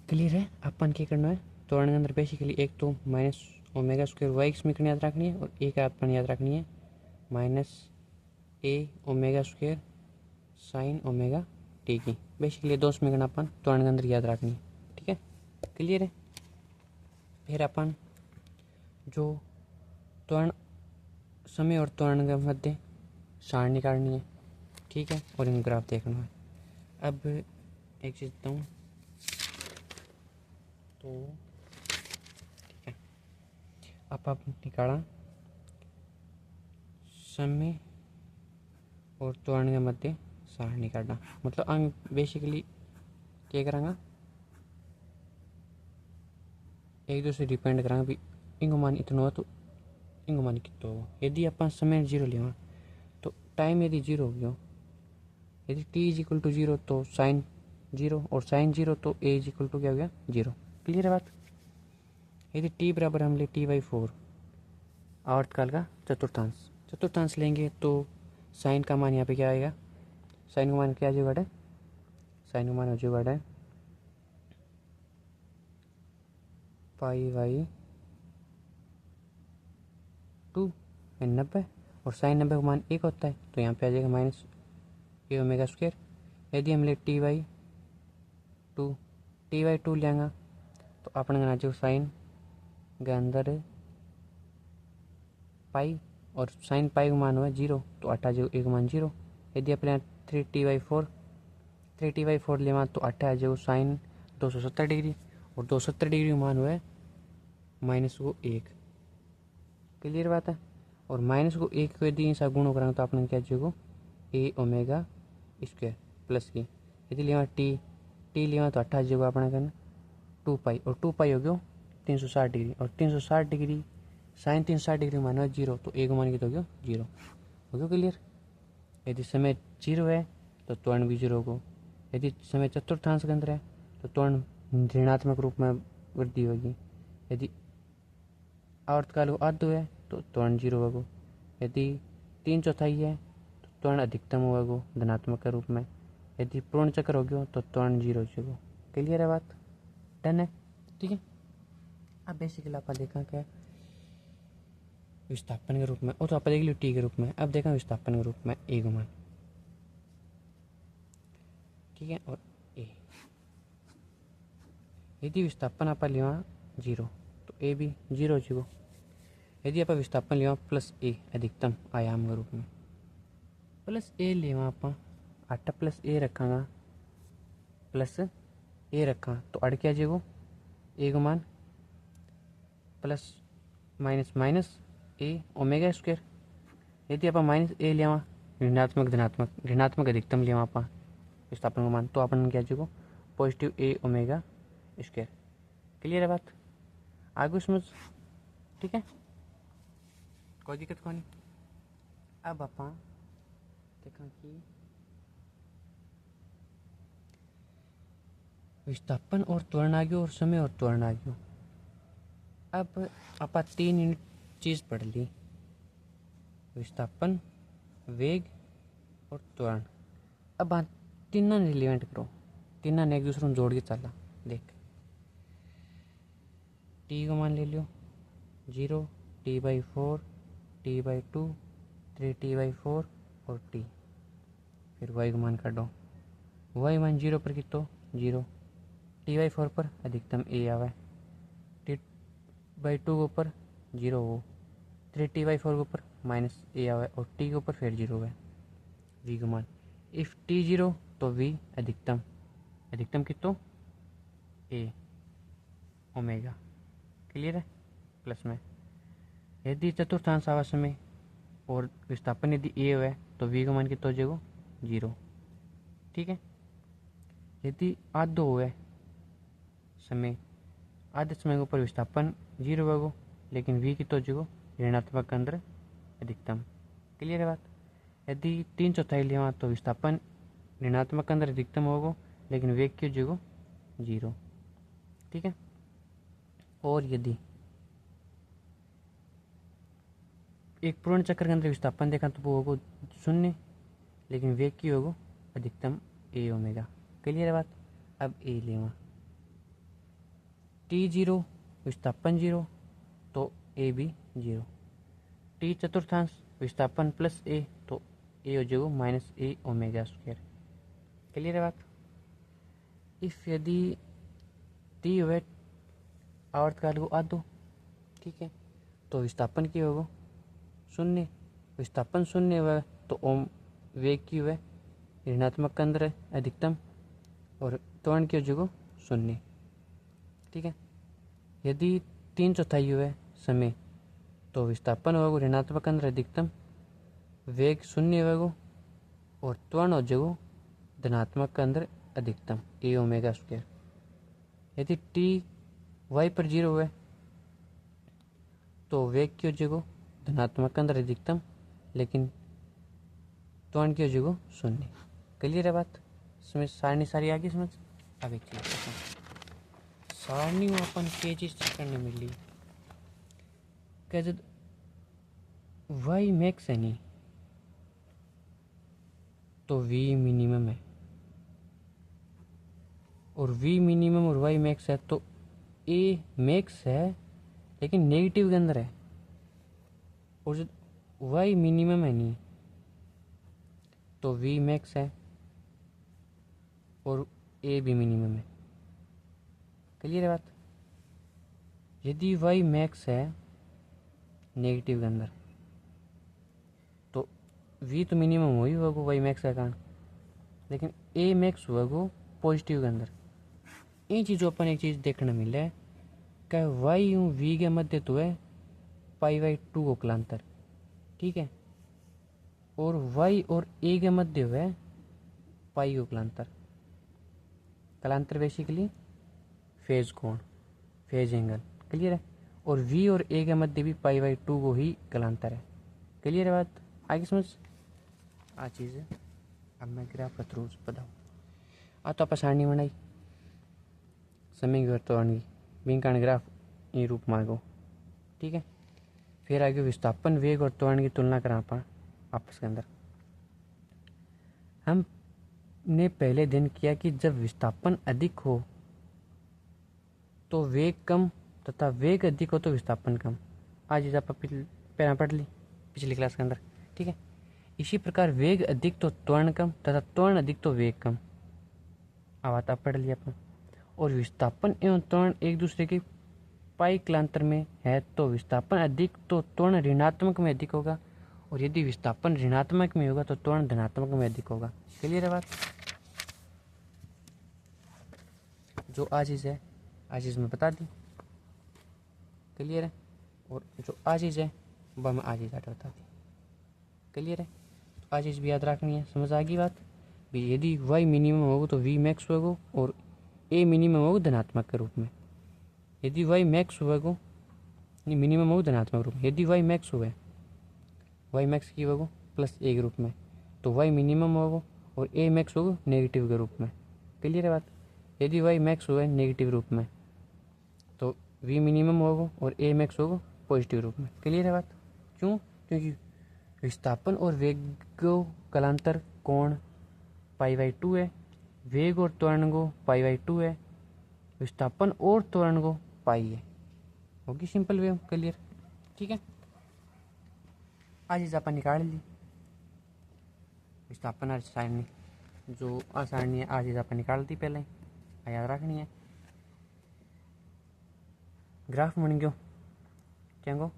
Clear है। अपन क्या करना है त्वरण के अंदर बेसिकली एक तो माइनस ओमेगा स्क्वायर वाई समीकरण याद रखनी है और एक अपन याद रखनी है minus a omega square sine omega t की। बेसिकली दो समीकरण अपन त्वरण के अंदर याद रखनी है। ठीक है, क्लियर है। फिर अपन जो त्वरण समय और त्वरण के मध्य सारणी निकालनी है। ठीक है, और इन ग्राफ देखना है। अब एक चीज़ बताऊँ तो ठीक है, अब निकाला समय और त्वरण के मध्य सारणी निकालना, मतलब हम बेसिकली क्या करेंगे एक दूसरे डिपेंड करेंगे भी इंगो मान इतना हो तो इंगो मान कितना हो। यदि अपन समय जीरो लेवा तो टाइम यदि जीरो हो गया, यदि T is equal to zero तो साइन जीरो और साइन जीरो तो ए इज इक्वल टू क्या हो गया जीरो। क्लियर है बात। यदि टी बराबर हम ले टी बाई 4 आवर्तकाल का चतुर्थांश लेंगे तो साइन का मान यहाँ पे क्या आएगा, साइन का मान क्या जुगाड़ है, साइन का मान जुगाड़ है पाई बाई 2 90 और साइन 90 का मान 1 होता है तो यहाँ पे आ जाएगा माइनस ए ओमेगा स्क्वायर। यदि हम ले टी बाई टू लेंगे तो अपने आ जाएगा साइन के अंदर पाई और साइन पाई का मान हुआ जीरो तो अट्ठा जो एक मान जीरो। यदि अपने 3t/4 लेवा तो अट्ठा जो साइन 270 डिग्री और 270 डिग्री का मान हुआ है माइनस को एक। क्लियर बात है। और माइनस को एक को यदि ऐसा गुणो करेंगे तो अपने क्या चाहिए ए ओमेगा स्क्वायर प्लस की। यदि लेवा टी लेवा तो अट्ठा जो अपने कहना 2 पाई और 2 पाई हो गया 360 डिग्री और 360 डिग्री साइन 360 डिग्री मान हुआ जीरो तो एक मान की तो हो गया जीरो। हो गया क्लियर। यदि समय जीरो है तो त्वरण भी जीरो होगा। यदि समय चतुर्थांश के अंदर है तो त्वरण ऋणात्मक रूप में वृद्धि होगी। यदि आवर्तकाल आधो है तो त्वरण जीरो होगा। यदि 3/4 है तो त्वरण अधिकतम होगा धनात्मक के रूप में। यदि पूर्ण चक्र हो गया तो त्वरण जीरो होगा। क्लियर है बात, डन है। ठीक है, अब बेसिकली आप देखा क्या विस्थापन के रूप में, और तो आप देख लो टी के रूप में। अब देखा विस्थापन के रूप में ए गुमान, ठीक है, और ए। यदि विस्थापन आप लिया जीरो तो ए भी जीरो हो चुको। यदि आप विस्थापन लिया प्लस ए अधिकतम आयाम के रूप में प्लस ए लेवा आप 8 प्लस ए रखा प्लस ए रखा तो अड़ क्या जाएगो ए को मान plus minus minus a omega square. यदि आप माइनस ए लिया ऋणात्मक अधिकतम लिया आप विस्थापन को मान तो अपन क्या जाएगो पॉजिटिव ए ओमेगा स्क्वायर। क्लियर है बात, आगे समझ। ठीक है, कोई दिक्कत को नहीं। अब आप देखा कि विस्थापन और त्वरण आ गयो और समय और त्वरण आ गयो। अब आप 3 यूनिट चीज़ पढ़ ली, विस्थापन, वेग और त्वरण। अब तीनों ने रिलेवेंट करो, तीनों ने एक दूसरे को जोड़ के चला। देख टी को मान ले लियो 0, t/4, t/2, 3t/4 और टी। फिर वाई को मान काटो, वाई मान 0 पर कितो 0, t/4 पर अधिकतम ए आवे, t/2 के ऊपर 0 हो, 3t/4 के ऊपर माइनस ए आवे और टी के ऊपर फिर 0 है। वी को मान इफ टी 0 तो वी अधिकतम कितो ए ओमेगा। क्लियर है, प्लस में। यदि चतुर्थांश आवास में और विस्थापन यदि ए है तो वी का मान कितना हो जाएगा 0। ठीक है, यदि आधो है समय, आधे समय के ऊपर विस्थापन 0 होगा लेकिन वी कितना हो जाएगा ऋणात्मक के अंदर अधिकतम। क्लियर है बात। यदि 3/4 लिया तो विस्थापन ऋणात्मक के अंदर अधिकतम होगा लेकिन वेग क्यों जाएगा 0। ठीक है, और यदि एक पूर्ण चक्र के अंदर विस्थापन देखा तो वो होगा 0 लेकिन वेग की होगा अधिकतम ए ओमेगा। क्लियर है बात। अब ए लेवा टी जीरो विस्थापन जीरो तो ए भी जीरो। टी चतुर्थांश विस्थापन प्लस ए तो ए हो जाएगा minus a omega square. Clear है बात। इफ यदि टी हुए आवर्तकाल को आधो, ठीक है, तो विस्थापन की होगा शून्य। विस्थापन शून्य हुआ तो ओम वेग की हुआ ऋणात्मक केंद्र है अधिकतम और त्वरण की हो जाएगा शून्य। ठीक है। यदि 3/4 हुआ समय तो विस्थापन होगा ऋणात्मक केंद्र अधिकतम, वेग शून्य होगा और त्वरण हो जाएगा धनात्मक केंद्र अधिकतम ए ओमेगा स्क्वायर। यदि टी वाई पर जीरो हुआ तो वेग की हो जाएगा धनात्मक केंद्र अधिकतम, लेकिन त्वरण की हो जाएगा शून्य। क्लियर है बात। इसमें सारणी सारी आगे समझ। अब एक चीज सारणी में अपन के चीज करने मिली क्या, जब वाई मैक्स है नहीं तो वी मिनिमम है, और वी मिनिमम और वाई मैक्स है तो ए मैक्स है लेकिन नेगेटिव के अंदर है, और जब वाई मिनिमम है नहीं तो वी मैक्स है और ए भी मिनिमम है। क्लियर है बात। यदि वाई मैक्स है नेगेटिव के अंदर तो वी तो मिनिमम हो ही होगा वाई मैक्स का कारण, लेकिन ए मैक्स होगा पॉजिटिव के अंदर। इन चीज़ों अपन एक चीज़ देखने मिले क्या वाई यूँ वी के मध्य तो है पाई/2 को कलांतर, ठीक है, और वाई और ए के मध्य है पाई को कलांतर। कलांतर बेसिकली फेज कोण, फेज एंगल। क्लियर है। और वी और ए के मध्य भी पाई/2 को ही कलांतर है। क्लियर है बात। आगे समझ आ चीज़ है। अब मैं ग्राफ का थ्रू बताऊँ तो आप सारणी बनाई समय की वर्तमान की कारण ग्राफ ये रूप मांगो, ठीक है। फिर आगे विस्थापन वेग और त्वरण की तुलना करा अपन आपस के अंदर। हमने पहले दिन किया कि जब विस्थापन अधिक हो तो वेग कम तथा वेग अधिक हो तो विस्थापन कम। आज आप पहला पढ़ ली पिछली क्लास के अंदर, ठीक है। इसी प्रकार वेग अधिक तो त्वरण कम तथा त्वरण अधिक तो वेग कम। अब पढ़ लिया अपन। और विस्थापन एवं त्वरण एक दूसरे के पाई कलांतर में है तो विस्थापन अधिक तो त्वरण ऋणात्मक में अधिक होगा, और यदि विस्थापन ऋणात्मक में होगा तो त्वरण धनात्मक में अधिक होगा। क्लियर है बात। जो आज चीज़ है आज चीज़ में बता दी। क्लियर है। और जो आज चीज़ है वह मैं आज ही बता दी। क्लियर है। तो आज चीज़ भी याद रखनी है। समझ आ गई बात। भी यदि वाई मिनिमम होगा तो वी मैक्स होगा और ए मिनिमम होगा धनात्मक के रूप में। यदि वाई मैक्स होगा मिनिमम होगा धनात्मक रूप में। यदि वाई मैक्स हुआ वाई मैक्स की होगा प्लस ए के रूप में तो वाई मिनिमम होगा और ए मैक्स होगा नेगेटिव के रूप में। क्लियर है बात। यदि वाई मैक्स हुआ नेगेटिव रूप में तो वी मिनिमम होगा और ए मैक्स होगा पॉजिटिव रूप में। क्लियर है बात। क्यों? क्योंकि विस्थापन और वेग कलांतर कोण पाई/2 है, वेग और त्वरण को पाई/2 है, विस्थापन और त्वरण को पाई है। होगी सिंपल वे। क्लियर। ठीक है। आज इस अपन निकाल ली विस्थापन सारणी, जो आसारणी है आज इस अपन निकाल दी पहले, याद रखनी है। ग्राफ बन गयो क्या गो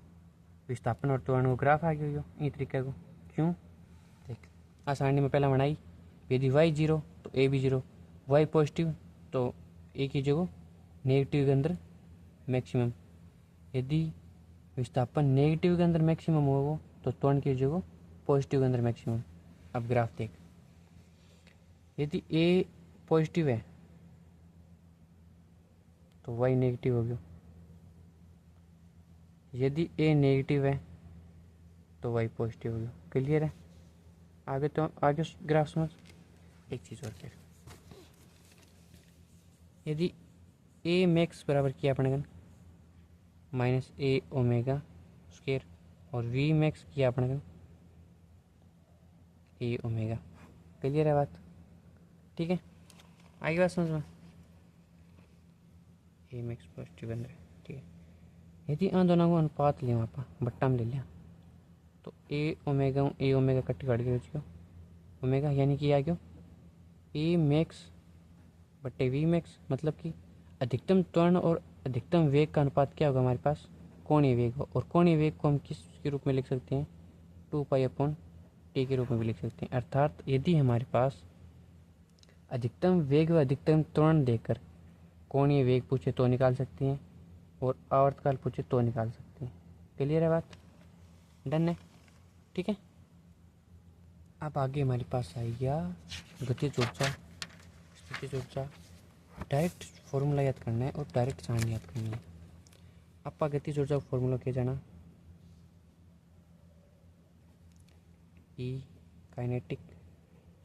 विस्थापन और त्वरण को ग्राफ आ गयो इस तरीके को। क्यों? देख आसारणी में पहला बनाई यदि वाई जीरो तो ए भी जीरो, वाई पॉजिटिव तो ए की जगह नेगेटिव के अंदर मैक्सिमम। यदि विस्थापन नेगेटिव के अंदर मैक्सिमम होगा तो त्वरण की जगह पॉजिटिव के अंदर मैक्सिमम। अब ग्राफ देख, यदि ए पॉजिटिव है तो वाई नेगेटिव हो गया, यदि ए नेगेटिव है तो वाई पॉजिटिव हो गया। क्लियर है। आगे तो आगे ग्राफ समझ। एक चीज़ और फिर यदि ए मैक्स बराबर किया अपने माइनस ए ओमेगा स्क्वायर और वी मैक्स किया अपने ए ओमेगा। क्लियर है बात। ठीक है। आगे बात समझ में। ए मैक्स पॉजिटिव बन रहा है। ठीक है, यदि इन दोनों को अनुपात लिया आप बट्टा में ले लिया तो ए ओमेगा कट कट गया उसको ओमेगा, यानी कि आ गया ए मैक्स बट्टे वी मैक्स, मतलब कि अधिकतम त्वरण और अधिकतम वेग का अनुपात क्या होगा हमारे पास, कोणीय वेग हो। और कोणीय वेग को हम किस के रूप में लिख सकते हैं, 2π/t के रूप में भी लिख सकते हैं। अर्थात यदि हमारे पास अधिकतम वेग व अधिकतम त्वरण देकर कोणीय वेग पूछे तो निकाल सकते हैं और आवर्तकाल पूछे तो निकाल सकते हैं। क्लियर है बात, डन है। ठीक है, अब आगे हमारे पास आई गया गतिज ऊर्जा, स्थितिज ऊर्जा। डायरेक्ट फॉर्मूला याद करना है और डायरेक्ट सारणी याद करनी है। आप गतिज ऊर्जा का फॉर्मूला क्या जाना, ई काइनेटिक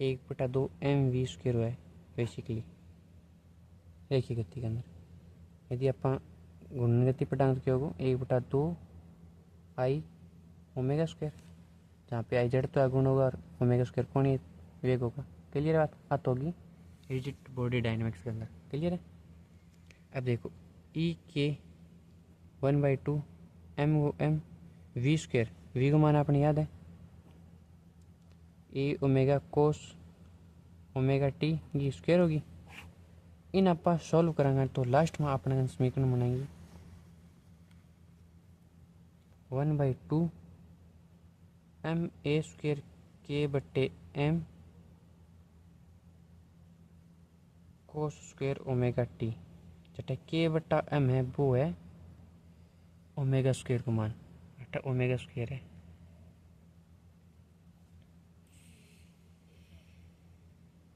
1/2 mv² है बेसिकली रेखीय गति के अंदर। यदि आप घूर्णन गति पढ़ाएंगे तो क्या होगा, 1/2 आई ओमेगा², जहाँ पे आई जड़ तो आगुण होगा और ओमेगा² कोणीय वेग होगा। क्लियर बात, बात होगी रिजिड बॉडी डायनेमिक्स के अंदर। क्लियर है। अब देखो ई के 1/2 m v², वी को मान अपने याद है ए ओमेगा कोस ओमेगा टी की स्क्वायर होगी। इन आप सॉल्व करेंगे तो लास्ट में अपने समीकरण बनाएंगे 1/2 ma² k/m cos² omega T, जटा k/m है वो है ओमेगा² को मान, अटा ओमेगा² है।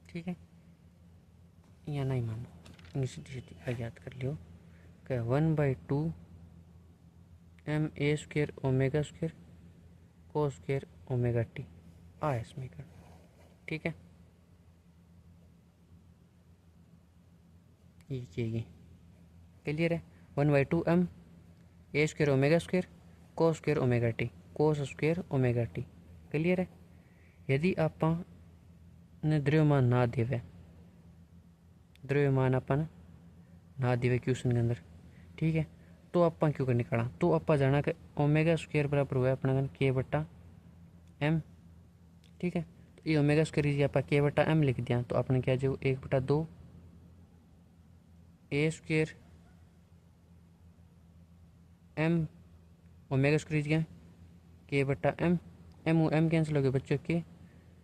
ठीक है, या नहीं मानो सीधी सीधी याद कर लियो क्या 1/2 ma² ओमेगा² cos² ओमेगा टी आया समीकरण। ठीक है, ये क्लियर है। 1/2 ma² ओमेगा² cos² omega T cos² omega t. Clear है। यदि आप द्रव्यमान ना देवे, द्रव्यमान अपन ना देवे क्वेश्चन के अंदर, ठीक है, तो आप क्यों कर निकाला, तो आप जाना कि ओमेगा² बराबर हुआ अपना k/m। ठीक है, तो ये ओमेगा² यदि आप k/m लिख दिया तो अपने क्या जो 1/2 a² m ओमेगा² क्या k/m, m कैंसिल हो गए बच्चों के,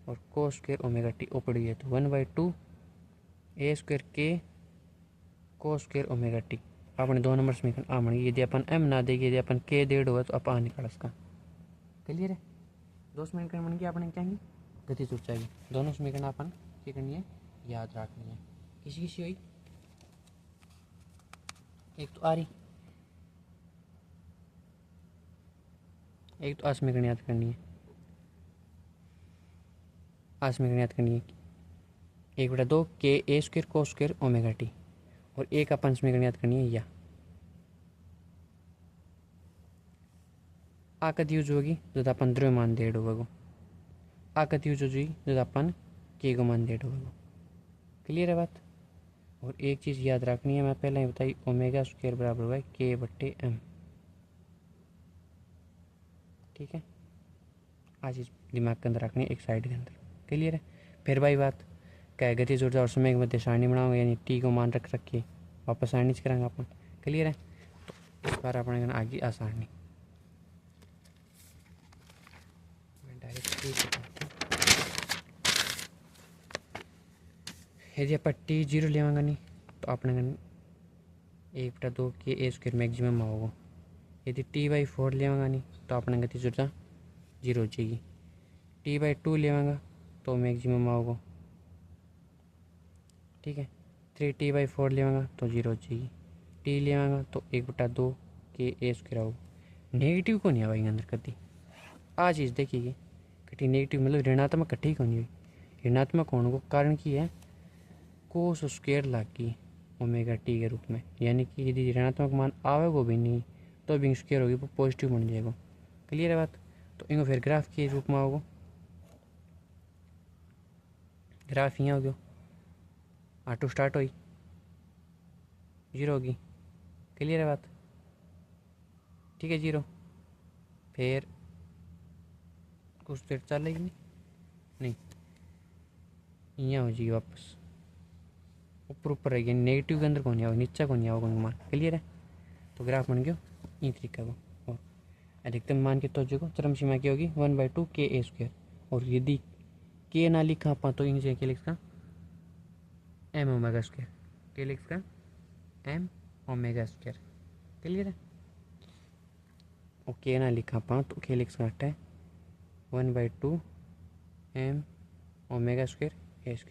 और cos² ओमेगा टी ऊपर है तो 1/2 a² k cos² omega T. आपने 2 नंबर समीकरण आ बन गई। यदि अपन m ना देगी, यदि अपन k डेढ़ हुआ तो आप आ निकाल इसका। क्लियर है, 2 समीकरण बन गई। आपने क्या है गतिज ऊर्जा की दोनों समीकरण अपन क्या करनी है, याद रखनी है। किसी किसी हुई एक तो आ रही, एक तो समीकरण याद करनी है, समीकरण याद करनी है 1/2 ka² cos² ओमेगा टी, और एक अपन समीकरण याद करनी है या कद यूज होगी जब अपन द्रव्यमान डेढ़ होगा, कद यूज होगी जब अपन के को मान डेढ़ होगा। क्लियर है बात। और एक चीज़ याद रखनी है, मैं पहले ही बताई ओमेगा² बराबर हुआ है k/m। ठीक है, आज चीज़ दिमाग के अंदर रखनी है एक साइड के अंदर। क्लियर है। फिर भाई बात क्या है, गतिज ऊर्जा और समय के मध्य सारणी बनाओगे, यानी टी को मान रख के वापस सारणी करेंगे अपन। क्लियर है, तो इस बार अपने आगे आ सारणी डायरेक्ट यदि आप टी 0 लेवांगा नहीं तो अपने 1/2 ka² मैक्सिमम होगा। यदि t/4 लेवांगा नहीं तो अपने गतिज ऊर्जा 0 हो जाएगी। t/2 लेवांगा तो मैक्सिमम होगा। ठीक है, 3t/4 लेवांगा तो 0 हो जाएगी। टी लेवांगा तो 1/2 ka² होगा। नेगेटिव को नहीं आएगा अंदर कभी। आ चीज़ देखिए कटी नेगेटिव मतलब ऋणात्मक कट्ठी को नहीं हुई। ऋणात्मक होने को कारण की है cos² लागी ओमेगा टी के रूप में, यानी कि यदि ऋणात्मक मान आवेगा भी नहीं तो भी स्क्वायर होगी वो पॉजिटिव बन जाएगा। क्लियर है बात। तो इनको फिर ग्राफ के रूप में आओगे, ग्राफ यहाँ हो गया, ऑटो स्टार्ट हुई 0 होगी, क्लियर है बात? ठीक है, 0 फिर कुछ देर चलेगी नहीं, यहाँ हो जाएगी वापस ऊपर ऊपर रहेगी, नेगेटिव के अंदर कौन आओ, नीचा कौन आओ मान। क्लियर है? तो ग्राफ बन गया इन तरीका को। और अधिकतम मान के तोजे को चरम सीमा की होगी 1/2 KA²। और यदि के ना लिखा आप तो इन के लिखा m⍵², के लिखा m⍵²। क्लियर है? और के ना लिखा आप तो के लिख सकता है 1/2 m⍵² A²।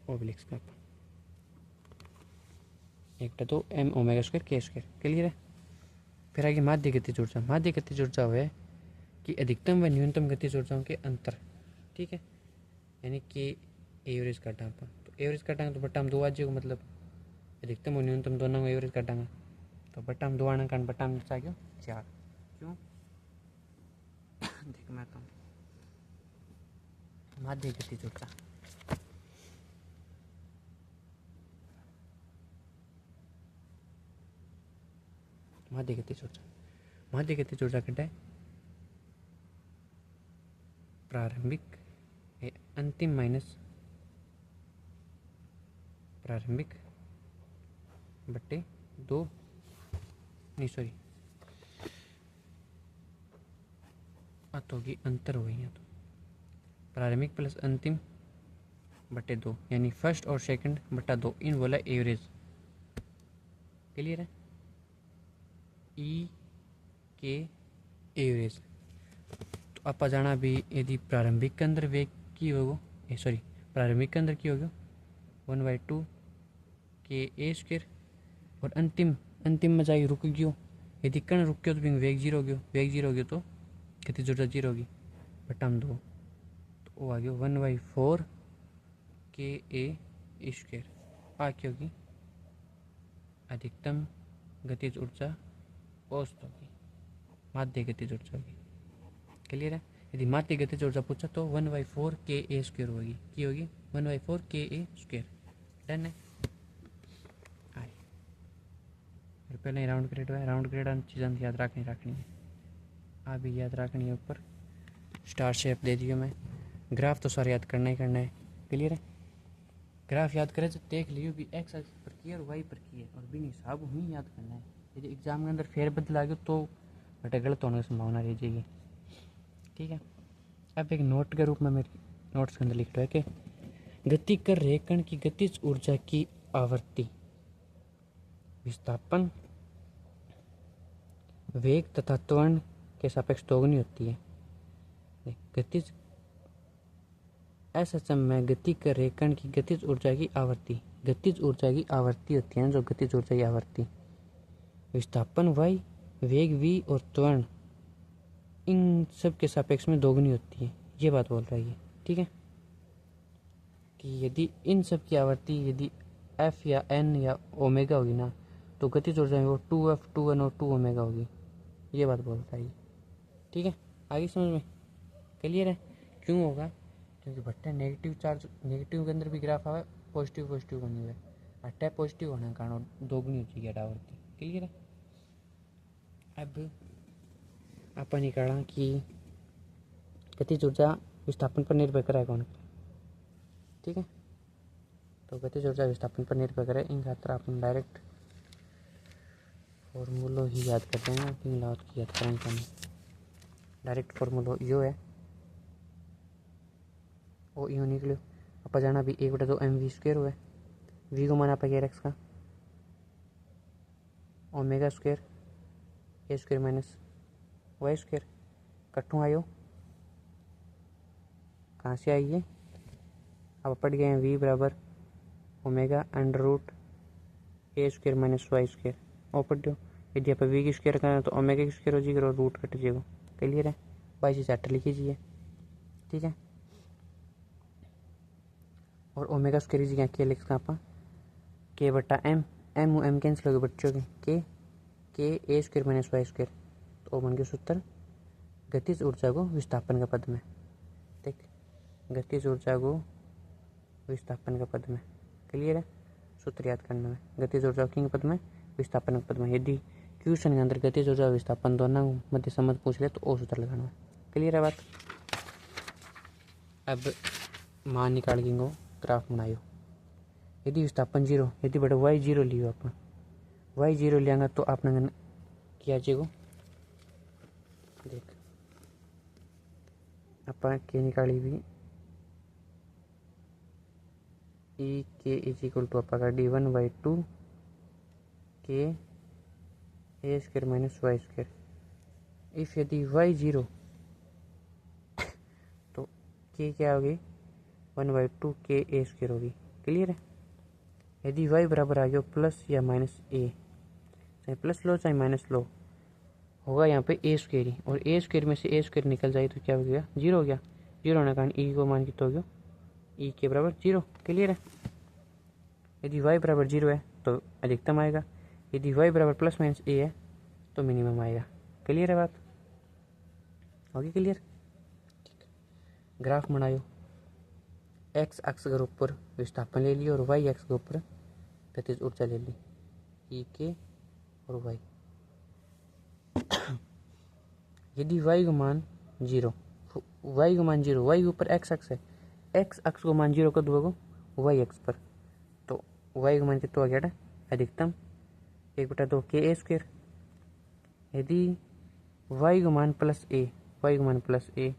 वो भी लिख सकते एक तो m⍵² K²। क्लियर है? फिर आगे माध्य गतिज ऊर्जा। माध्य गतिज ऊर्जा है कि अधिकतम व न्यूनतम गतिज ऊर्जाओं के अंतर। ठीक है, यानी कि एवरेज काटांगे तो एवरेज काटांगे तो बट्टा हम 2 आ जाएगा, मतलब अधिकतम और न्यूनतम दोनों में एवरेज काटांगे तो बट्टा हम 2 आना कारण बट्टा हम आ गया 4। क्यों? देख मैं तो माध्य गतिज ऊर्जा माध्य गतिज ऊर्जा माध्य गतिज ऊर्जा कहता है प्रारंभिक अंतिम माइनस प्रारंभिक बट्टे 2 नहीं सॉरी बात होगी अंतर हो गई है, तो प्रारंभिक प्लस अंतिम बट्टे 2 यानी फर्स्ट और सेकंड बट्टा 2 इन बोला एवरेज। क्लियर है? ई के एवरेज तो आप जाना भी यदि प्रारंभिक के अंदर वेग की होगो सॉरी प्रारंभिक के अंदर की होगी 1/2 KA² और अंतिम में जाके रुक गयो, यदि कण रुक गयो तो वेग 0 हो गयो, वेग 0 हो गयो तो गतिज ऊर्जा 0 होगी बट हम 2 तो वो आ गया 1/4 KA² आ क्या होगी अधिकतम गतिज ऊर्जा औसत होगी, माध्य गतिज ऊर्जा होगी। क्लियर है? यदि माध्य गतिज ऊर्जा पूछा तो 1/4 KA² होगी, की होगी 1/4 KA²। डन है? फिर पहले राउंड ग्रेड है, राउंड ग्रेड चीज़ें याद रखनी है, आ भी याद रखनी है। ऊपर स्टार शेप दे दियो मैं, ग्राफ तो सारे याद करना है। क्लियर है? ग्राफ याद करे तो देख लियो भी एक्स एक्स पर की और वाई पर की है और भी हिसाब ही याद करना है। यदि एग्जाम के अंदर फेर बदल आ गया तो बेटा गलत होने की संभावना रह जाएगी। ठीक है? अब एक नोट के रूप में मेरे नोट्स के अंदर लिख रहा है कि गति कर रहे कण की गतिज ऊर्जा की आवृत्ति विस्थापन वेग तथा त्वरण के सापेक्ष दोगुनी होती है। गतिज SHM में गति कर रहे कण की गतिज ऊर्जा की आवृत्ति होती है, जो गतिज ऊर्जा की आवृत्ति विस्थापन y, वेग v और त्वरण इन सब के सापेक्ष में दोगुनी होती है। ये बात बोल रही है। ठीक है? कि यदि इन सब की आवृत्ति यदि f या n या ओमेगा होगी ना तो गतिज ऊर्जा में वो 2f 2n और 2 ओमेगा होगी। ये बात बोल रही है। ठीक है? आगे समझ में क्लियर है? क्यों होगा? क्योंकि भट्टा नेगेटिव चार्ज, नेगेटिव के अंदर भी ग्राफ आवे, पॉजिटिव बनी हुई है, अट्ठा पॉजिटिव होने के कारण दोगुनी हो जाएगी आवृत्ति। क्लियर है? अब अपन निकाला कि गतिज ऊर्जा विस्थापन पर निर्भर करे कौन। ठीक है? तो गतिज ऊर्जा विस्थापन पर निर्भर करे इन खातर अपन डायरेक्ट फॉर्मूलो ही याद करते हैं, अपनी लात की याद करेंगे। डायरेक्ट फॉर्मूलो यो है वो यूँ निकलो आप जाना भी 1/2 mv² हुआ। वी को माना पाएगा एक्स का ω² A² माइनस y² कट्ठों आयो कहाँ से आई है? अब पढ़ गए हैं v बराबर ω√A² माइनस y²। और पढ़ दो यदि आप v की स्क्वायर करें तो ओमेगा की स्क्वायर हो जाएगी और रूट कट जाएगा। क्लियर है? 22/8 लिख लीजिए। ठीक है? और ओमेगा स्क्वायर की जगह के लिख सकते आप के बट्टा एम कैंसिल हो गए बच्चों के A² माइनस y²। तो बन गया सूत्र गतिज ऊर्जा को विस्थापन का पद में। ठीक? गतिज ऊर्जा को विस्थापन का पद में। क्लियर है? सूत्र याद करना है। गतिज ऊर्जा किंग पद में विस्थापन पद में। यदि क्वेश्चन के अंदर गतिज ऊर्जा विस्थापन दोनों मध्य संबंध पूछ ले तो ओ सूत्र लगाना है। क्लियर है बात। अब मान निकाल के ग्राफ बनायो। यदि विस्थापन 0, यदि बड़ा y 0 लियो अपन y 0 लियांगा तो आपने क्या चेगो देख अपन के निकाली भी ई के इज इक्वल टू अपा का d1/2 के a square minus y square. If यदि y 0 तो के क्या होगी 1/2 के ए स्क्वायर होगी। क्लियर है। यदि y बराबर आ गया प्लस या माइनस ए, चाहे प्लस लो चाहे माइनस लो, होगा यहाँ पे ए स्क्वायर ही, और ए स्क्वायर में से ए स्क्वायर निकल जाए तो क्या हो गया 0 हो गया। 0 होने के कारण ई को मान कितना हो गया ई के बराबर 0। क्लियर है। यदि y बराबर 0 है तो अधिकतम आएगा, यदि y बराबर प्लस माइनस ए है तो मिनिमम आएगा। क्लियर है बात, होगी क्लियर। ग्राफ बनायो। एक्स अक्ष के ऊपर विस्थापन ले लिया और वाई अक्ष के ऊपर गतिज ऊर्जा ले ली ई के और वाई। यदि y का मान 0, y का मान 0, y के ऊपर x अक्ष है, x अक्ष को मान 0 कर दो y अक्ष पर, तो y का मान कितना हो गया अधिकतम 1/2 के ए स्क्वायर। यदि y का मान प्लस ए, y का मान प्लस ए,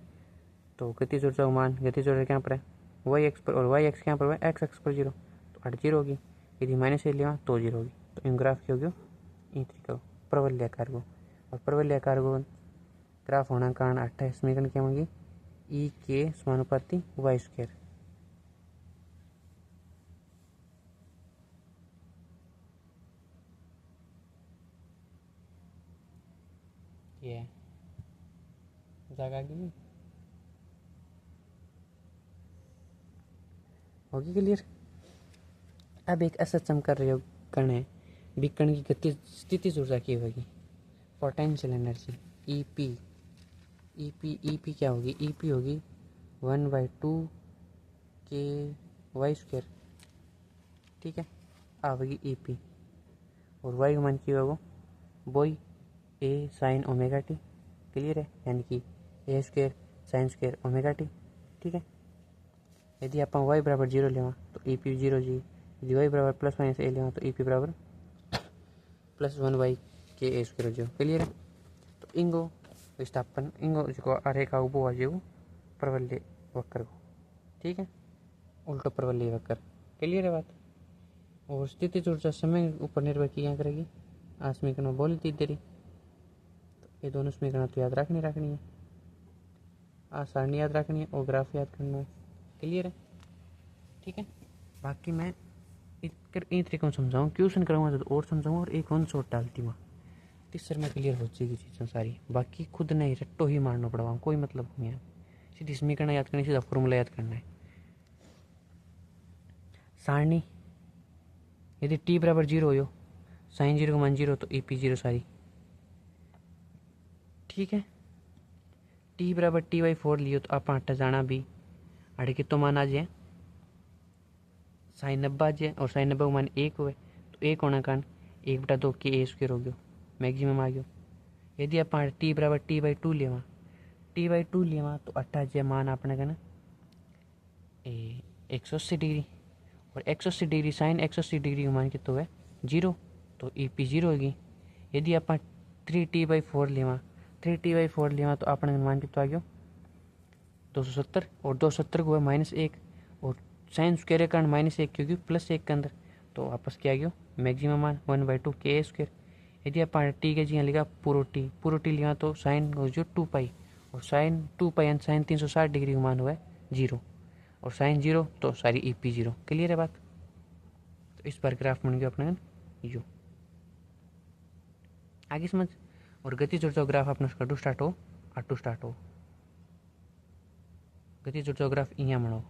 तो गतिज ऊर्जा का मान, गतिज ऊर्जा क्या पर है y अक्ष पर, और y अक्ष क्या पर है x अक्ष पर 0, तो 8 0 होगी। यदि माइनस ए लिया तो 0 होगी। तो इन ग्राफ क्या होगी ई तरीका प्रवल्य आकार को, और प्रवल्य आकार को ग्राफ होने के कारण 28 समीकरण क्या होंगी ई के समानुपाती वाई स्क्वायर। ये जगह की होगी क्लियर। अब एक ऐसा चमकर रहे हो कण है, विकर्ण की गति स्थिति ऊर्जा की होगी पोटेंशियल एनर्जी ईपी। ईपी क्या होगी, ईपी होगी 1/2 के वाई स्क्वायर। ठीक है, आ होगी ईपी, और वाई का मान क्या होगा बोई a sine omega t. Clear है, यानी कि a square sine square omega t. ठीक है। यदि आप y बराबर 0 लेवा तो ई पी 0 जी, यदि y बराबर प्लस माइनस ए लेवा तो ई पी बराबर प्लस 1 के ए स्क्वायर हो। क्लियर है। तो इंगो विस्थापन इंगो जो रेखा उबो आ जाएगा प्रवल्य वक्र को। ठीक है, उल्टो प्रवल्य वक्र। क्लियर है बात। और स्थिति ऊर्जा समय ऊपर निर्भर किया करेगी। आ समीकरण बोली थी तेरी, तो ये दोनों समीकरण तो याद रखनी है, आ सारणी याद रखनी है और ग्राफ याद करना है। क्लियर है। ठीक है, बाकी मैं इन तरीकों समझाऊँ, क्वेश्चन कराऊंगा तो और समझाऊंगा, और एक वन शॉट डालती हूँ तीसर में क्लियर हो जाएगी चीज़ें सारी। बाकी खुद नहीं रट्टो ही मारना पड़वा, कोई मतलब नहीं है। सीधी समीकरण याद करनी, सीधा फॉर्मूला याद करना है। सारणी यदि टी बराबर 0 हो, साइन 0 का मान 0 तो ई पी 0 सारी। ठीक है, टी बराबर t/4 लियो तो आप 8 जाना भी आड़े की तो मान आ जाए साइन 90 आ जाए, और साइन 90 का मान 1 हुए तो 1 होने कारण 1/2 के ए स्क्वायर हो गयो, मैक्सिमम आ गयो। यदि आप टी बराबर t/2 लेवा तो 8 आ जाए मान अपने का 180 डिग्री, और 180 डिग्री साइन 180 डिग्री का मान कितना है 0, तो ई पी 0 होगी। यदि आप 3t/4 लेवा तो अपने मान कितना आ गया 270, और 270 को है -1, और साइन स्क्वायर के कारण -1 क्योंकि +1 के अंदर, तो वापस क्या गया मैक्सिमम मान 1/2 के ए स्क्वायर। यदि आप टी के जी लिखा पूरो टी लिया तो साइन हो जो 2π, और साइन 2π एंड साइन 360 डिग्री का मान हुआ है 0, और साइन 0 तो सारी ई पी 0। क्लियर है बात। तो इस बार ग्राफ बन गया अपने यू आगे समझ। और गतिज ऊर्जा ग्राफ अपना कटू स्टार्ट हो आटू स्टार्ट हो, गतिज ऊर्जा ग्राफ यहाँ बनाओ,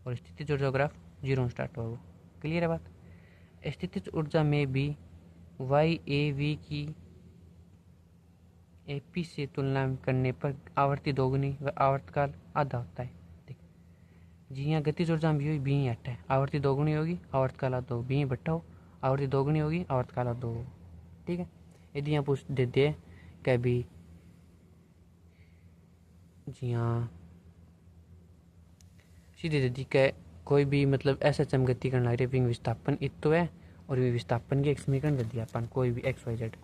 और स्थितिज ऊर्जा ग्राफ 0 स्टार्ट हो। क्लियर है बात। स्थितिज ऊर्जा में भी वाई ए वी की ए पी से तुलना करने पर आवर्ती दोगुनी व आवर्तकाल आधा होता है। देख जी, यहाँ गतिज ऊर्जा में भी हुई भी 8 है, आवर्ती दोगुनी होगी आवर्तकाल आधा हो, भी बट्टा हो आवर्ती दोगुनी होगी आवर्तकाल आधा हो। ठीक है। यदि यहाँ पूछ देते हैं कि भी जी हाँ सीधे दे दी कि कोई भी मतलब ऐसा चमगति करना है विंग विस्थापन इतो है और ये विस्थापन की एक समीकरण दे दिया अपन कोई भी एक्स वाई जेड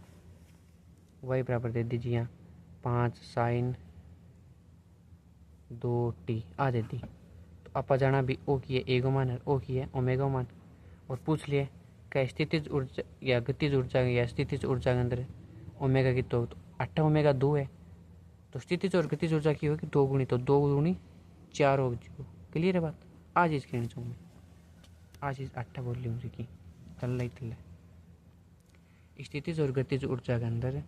वाई बराबर दे दीजिए यहाँ 5 साइन 2t आ दे दी। तो आप जाना भी ओ की है ए को मान है ओ की है ओमेगा मान और पूछ लिए क्या स्थितिज ऊर्जा या गतिज ऊर्जा या स्थितिज ऊर्जा के अंदर ओमेगा की तो 8 ओमेगा 2 है। तो स्थितिज और गतिज ऊर्जा की होगी 2 गुणी तो 2 गुणी 4 होगी। क्लियर है बात। आज चीज़ कहना चाहूँगी आज चीज़ 8 बोल ली मुझे की तल्ला ही तल्ला। स्थितिज और गतिज ऊर्जा के अंदर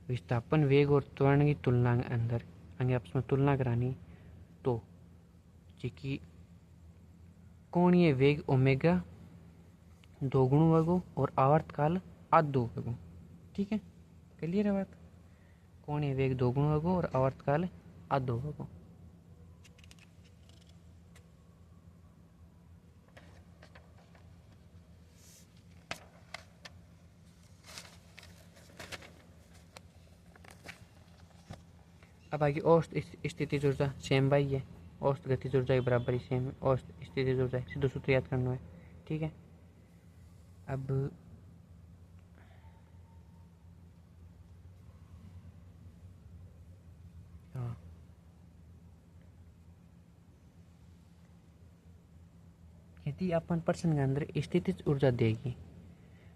विस्थापन वेग और त्वरण की तुलना के अंदर आगे आपस में तुलना करानी तो कि कोणीय वेग ओमेगा 2 गुण होगो और आवर्तकाल आधो होगो। ठीक है क्लियर है बात। कोणीय वेग 2 गुण होगो और आवर्तकाल आधो होगो। अब आगे औसत स्थितिज ऊर्जा सेम बाई है औसत गतिज ऊर्जा के बराबर ही सेम है औसत स्थितिज ऊर्जा सीधो सूत्र याद करना है। ठीक है अब हाँ यदि अपन प्रश्न के अंदर स्थितिज ऊर्जा देगी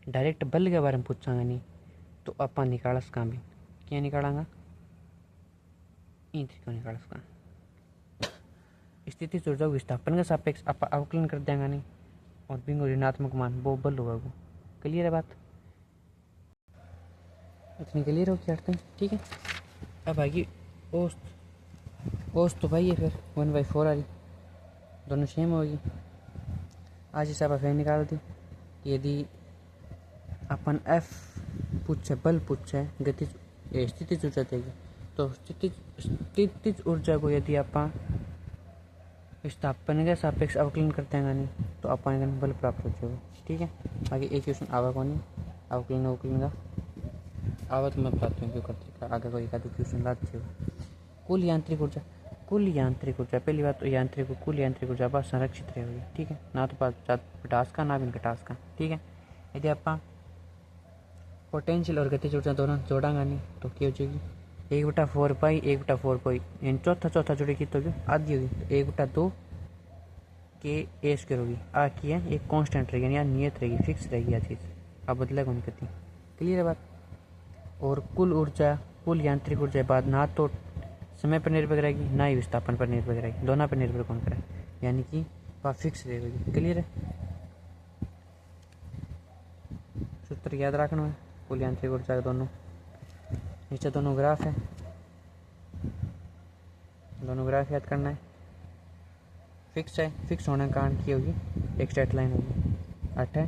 डायरेक्ट बल के बारे में पूछांगा नहीं तो अपन निकाल सका भी क्या निकालांगा इन तरीकों निकाल सका। स्थितिज ऊर्जा विस्थापन के सापेक्ष अवकलन कर देंगे नहीं और बिंगो ऋणात्मक मान वो बल होगा वो। क्लियर है बात। इतनी क्लियर हो क्या अर्थ है। ठीक है अब आएगी औसत औसत तो भाई है फिर 1/4 आ रही दोनों सेम होगी। आज हिसाब फिर निकाल दी यदि अपन एफ पूछे बल पूछे गति स्थितिज ऊर्जा देगी तो स्थितिज ऊर्जा को यदि अपन विस्थापन के सापेक्ष अवकलन करते हैं नहीं तो अपन बल प्राप्त हो जाएगा। ठीक है आगे एक क्वेश्चन आवा कौन अवकलन अवकलन का आवा तो मैं बताती हूँ क्यों करते आगे कोई का क्वेश्चन लाते हो। कुल यांत्रिक ऊर्जा पहली बात तो यांत्रिक कुल यांत्रिक ऊर्जा बस संरक्षित रहेगी। ठीक है ना तो पटास का ना भी घटास का। ठीक है यदि आप पोटेंशियल और गतिज ऊर्जा दोनों जोड़ांगा नहीं तो क्या हो जाएगी 1/4 पाई 1/4 पाई यानी चौथा जुड़ेगी तो जो आधी होगी तो 1/2 के ए स्क्वायर होगी आ की है एक कांस्टेंट रहेगी यानी नियत रहेगी फिक्स रहेगी यह चीज़ अब बदलेगा नहीं करती। क्लियर है बात। और कुल यांत्रिक ऊर्जा बाद ना तो समय पर निर्भर करेगी ना ही विस्थापन पर निर्भर करेगी दोनों पर निर्भर कौन करे यानी कि वह फिक्स रहेगी। क्लियर है सूत्र याद रखना है कुल यांत्रिक ऊर्जा के दोनों नीचे दोनों ग्राफ है दोनों ग्राफ याद करना है। फिक्स है फिक्स होने का कारण की होगी एक स्ट्रेट लाइन होगी 8 है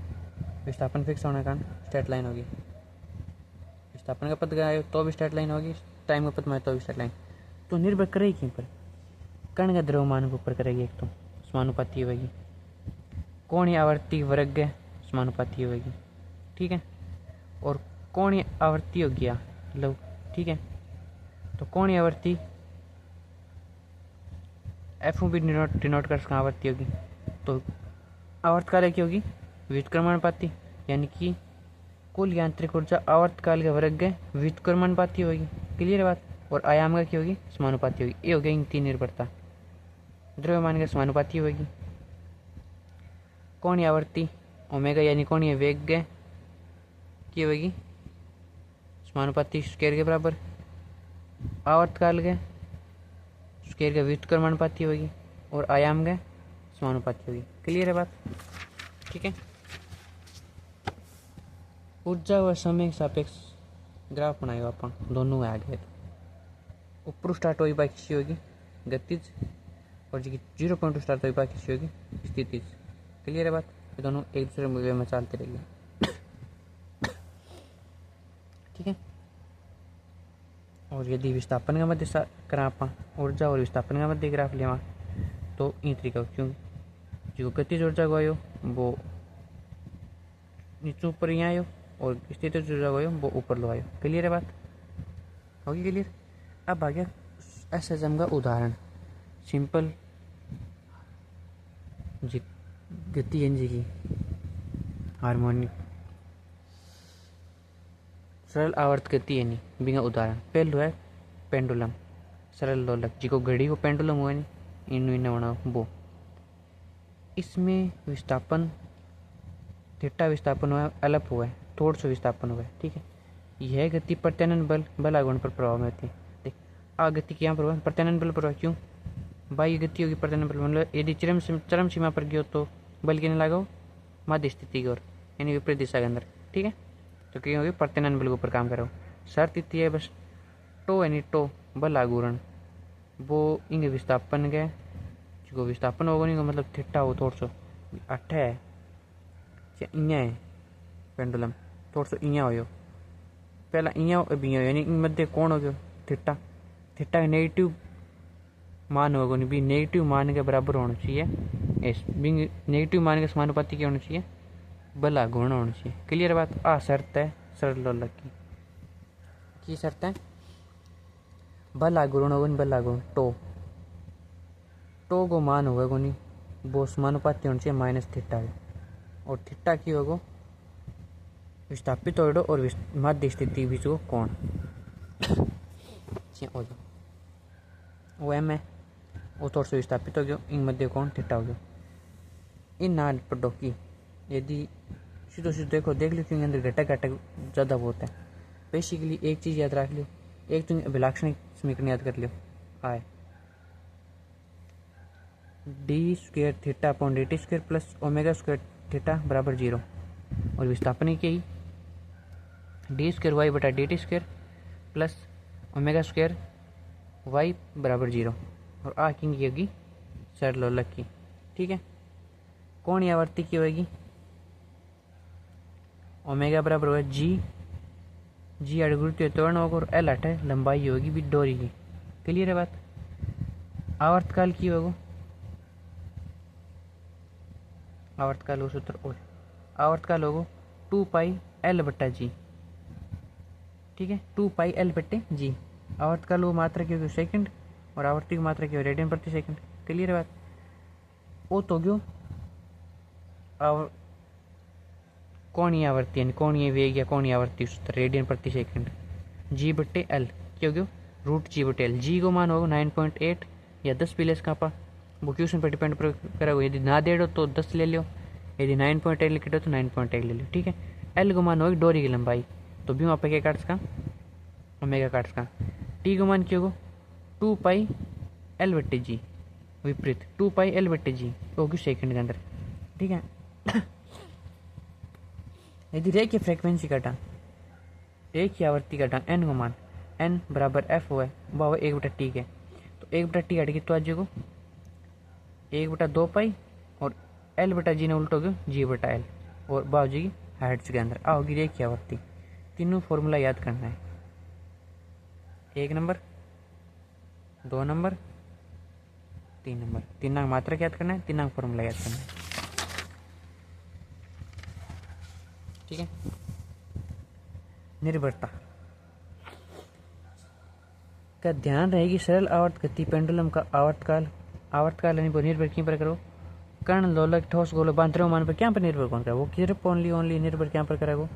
विस्थापन फिक्स होने का कारण स्ट्रेट लाइन होगी विस्थापन का पद गए तो भी स्ट्रेट लाइन होगी टाइम का पद में तो भी स्ट्रेट लाइन तो निर्भर करेगी क्यों पर कण का द्रव्यमान के ऊपर करेगी एक तो समानुपाती होगी कोणीय आवर्ती वर्ग समानुपाती होगी। ठीक है और कोणीय आवर्ती हो गया लो। ठीक है तो कोणीय आवर्ती एफ भी डिनोट कर सका आवर्ती होगी तो आवर्तकाल की होगी व्युत्क्रमणपाती यानी कि कुल यांत्रिक ऊर्जा आवर्तकाल के वर्ग व्युत्क्रमणपाती होगी। क्लियर बात। और आयाम का की होगी समानुपाती होगी ये हो गया इन तीन निर्भरता द्रव्यमान के समानुपाती होगी कोणीय आवर्ती ओमेगा यानी कोणीय वेग की होगी समानुपाती स्क्वायर के बराबर आवर्तकाल के स्क्वायर का व्युत्क्रमणपाती होगी और आयाम के समानुपाती होगी। क्लियर है बात। ठीक है ऊर्जा व समय के सापेक्ष ग्राफ बनाएगा अपन दोनों आ गए ऊपर स्टार्ट हुई बाकी किसी होगी गतिज और जी 0 स्टार्ट हुई बाकी किसी होगी स्थितिज। क्लियर है बात। ये दोनों एक दूसरे मूल्य में चलते रहेंगे। ठीक है और यदि विस्थापन का मध्य करा आप ऊर्जा और विस्थापन का मध्य ग्राफ लेवा तो इन तरीका क्यों जो गतिज ऊर्जा को आयो वो नीचे ऊपर यहाँ आयो और स्थिति जो जगह वो ऊपर लो आयो। क्लियर है बात? होगी क्लियर? अब आ गया SHM का उदाहरण। सिंपल जी गति एन जी की हार्मोनिक सरल आवर्त गति यानी बिना उदाहरण पहलू है पेंडुलम सरल लोलक जी को घड़ी को पेंडुलम हुआ नहीं इन बनाओ वो इसमें विस्थापन थीटा विस्थापन हुआ अलग हुआ है थोड़ा सा विस्थापन हुआ है। ठीक है, यह गति प्रत्यानयन बल बल आगमन पर प्रभाव में होती है। देख आ गति क्या प्रभाव प्रत्यानयन बल प्रभाव क्यों बाह्य गति होगी प्रत्यानयन बल मतलब यदि चरम सीमा पर गयो तो बल किने लगाओ मध्य स्थिति की ओर यानी विपरीत दिशा के अंदर। ठीक है, तो क्या होगी प्रत्यानयन बल के ऊपर काम करो। शर्त इतनी है बस टो यानी टो बल आघूर्ण वो इंगे विस्थापन के जो विस्थापन होगा नहीं मतलब थीटा हो थोड़ा सा अठ है इं है पेंडुलम थोड़ा सा इं हो पहला इं यानी इन मध्य कौन हो गयो थीटा थीटा का नेगेटिव मान होगा नहीं भी नेगेटिव मान के बराबर होना चाहिए इस नेगेटिव मान के समानुपाती क्या होना चाहिए बल आघूर्ण होना चाहिए। क्लियर बात? आ शर्त है सरल लोलक की शर्त है बल आघूर्ण होगा बल आघूर्ण टो को मान होगा नहीं वो समानुपाती होना चाहिए माइनस थीटा और थीटा की होगा विस्थापित हो और मध्य स्थिति बीच को कोण हो जाओ वो एम है वो थोड़ा सा विस्थापित हो गया इन मध्य कोण थीटा हो गया इन ना पढ़ो की यदि सीधो सीधो देखो देख लो क्योंकि अंदर घटक घटक ज़्यादा होता है। बेसिकली एक चीज़ याद रख लो एक तुम अभिलाक्षणिक समीकरण याद कर लो आए D square theta upon D T square plus omega square theta बराबर 0 और विस्थापन की डी स्क्वेयर वाई बटा D T square plus omega square Y बराबर 0 और आ की होगी सरल लोलक की। ठीक है, कौन आवर्ती की होगी ओमेगा बराबर होगा जी अड़गुरुत्व त्वरण होगा और एल अट है लंबाई होगी भी डोरी की। क्लियर है बात? आवर्तकाल की होगा आवर्तकाल हो सूत्र और आवर्तकाल होगा 2 पाई एल बट्टा जी। ठीक है, 2 पाई एल बट्टे जी आवर्तकाल वो मात्रा की होगी सेकंड और आवर्ती की मात्रा की होगी रेडियन प्रति सेकंड। क्लियर है बात? वो तो गयो कोणीय आवर्ती यानी कोणीय वेग या कोणीय आवर्ती सूत्र रेडियन प्रति सेकंड जी बट्टे एल क्यों गयो रूट जी बटे एल जी को मान होगा 9.8 या 10 प्लस का पा वो क्वेश्चन पर डिपेंड करेगा यदि ना दे दो तो 10 ले लो यदि 9.8 लिख दो तो 9.8 ले लो। ठीक है, एल को मान होगी डोरी की लंबाई तो भी वहाँ पे क्या काट्स का ओमेगा काट्स का टी को मान क्यों 2 पाई एल बट्टे जी विपरीत 2 पाई एल बट्टे जी होगी सेकंड के अंदर। ठीक है, यदि रेखीय फ्रीक्वेंसी काटा रेखीय आवर्ती काटा एन को मान एन बराबर एफ हुआ है वह 1/t है तो 1/t हट गई तो आज को 1/2 पाई और एल बटा जी ने उल्टो गयो जी बटा एल और बाव जी हर्ट्ज के अंदर आ होगी रेखीय आवर्ती। तीनों फॉर्मूला याद करना है 1 नंबर 2 नंबर 3 नंबर तीन मात्रक याद करना है तीन फॉर्मूला याद करना है। ठीक है, निर्भरता का ध्यान रहेगी सरल आवर्त गति पेंडुलम का आवर्तकाल यानी निर्भर क्यों पर करो कर्ण लोलक ठोस गोलक बांधरे मान पर क्या पर निर्भर कौन करेगा वो सिर्फ ओनली निर्भर क्या पर करेगा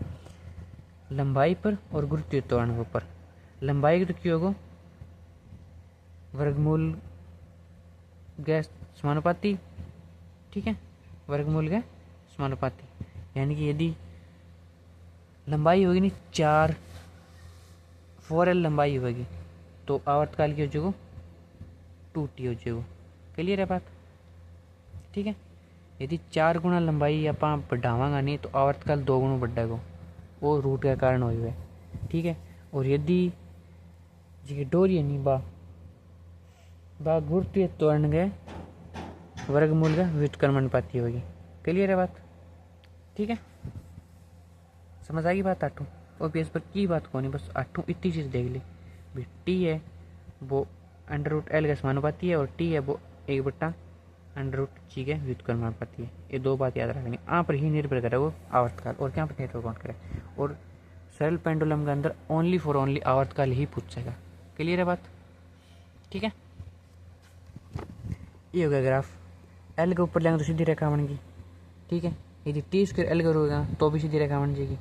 लंबाई पर और गुरुत्वीय त्वरण पर। लंबाई तो क्यों होगा वर्गमूल गैस समानुपाती। ठीक है, वर्गमूल गैस समानुपाती यानी कि यदि लंबाई होगी नहीं 4L लंबाई होगी तो आवर्तकाल की हो जाएगा 2T हो जाएगा। क्लियर है बात? ठीक है, यदि 4 गुना लंबाई आप बढ़ावांगा नहीं तो आवर्तकाल 2 गुना बढ़ेगा वो रूट का कारण हो है। ठीक है, और यदि जी डोरी नहीं बा गुरुत्वीय त्वरण के वर्गमूल का व्युत्क्रमणपाती होगी। क्लियर है बात? ठीक है, समझ आ गई बात? आठों और बेस पर की बात कौन है बस आठों इतनी चीज़ देख ली भी टी है वो √L का समानुपाती है और टी है वो 1/2 अंडर रूट जी के व्युत्क्रमानुपाती है। ये दो बात याद रखनी, यहाँ पर ही निर्भर करे वो आवर्तकाल और क्या पर निर्भर कौन करे। और सरल पेंडुलम के अंदर ओनली फॉर ओनली आवर्तकाल ही पूछेगा। क्लियर है बात? ठीक है, ये हो गया ग्राफ। एल के ऊपर लेंगे तो सीधी रेखा बनेगी। ठीक है, यदि टी स्क्वायर एल का होगा तो भी सीधी रेखा बन जाएगी।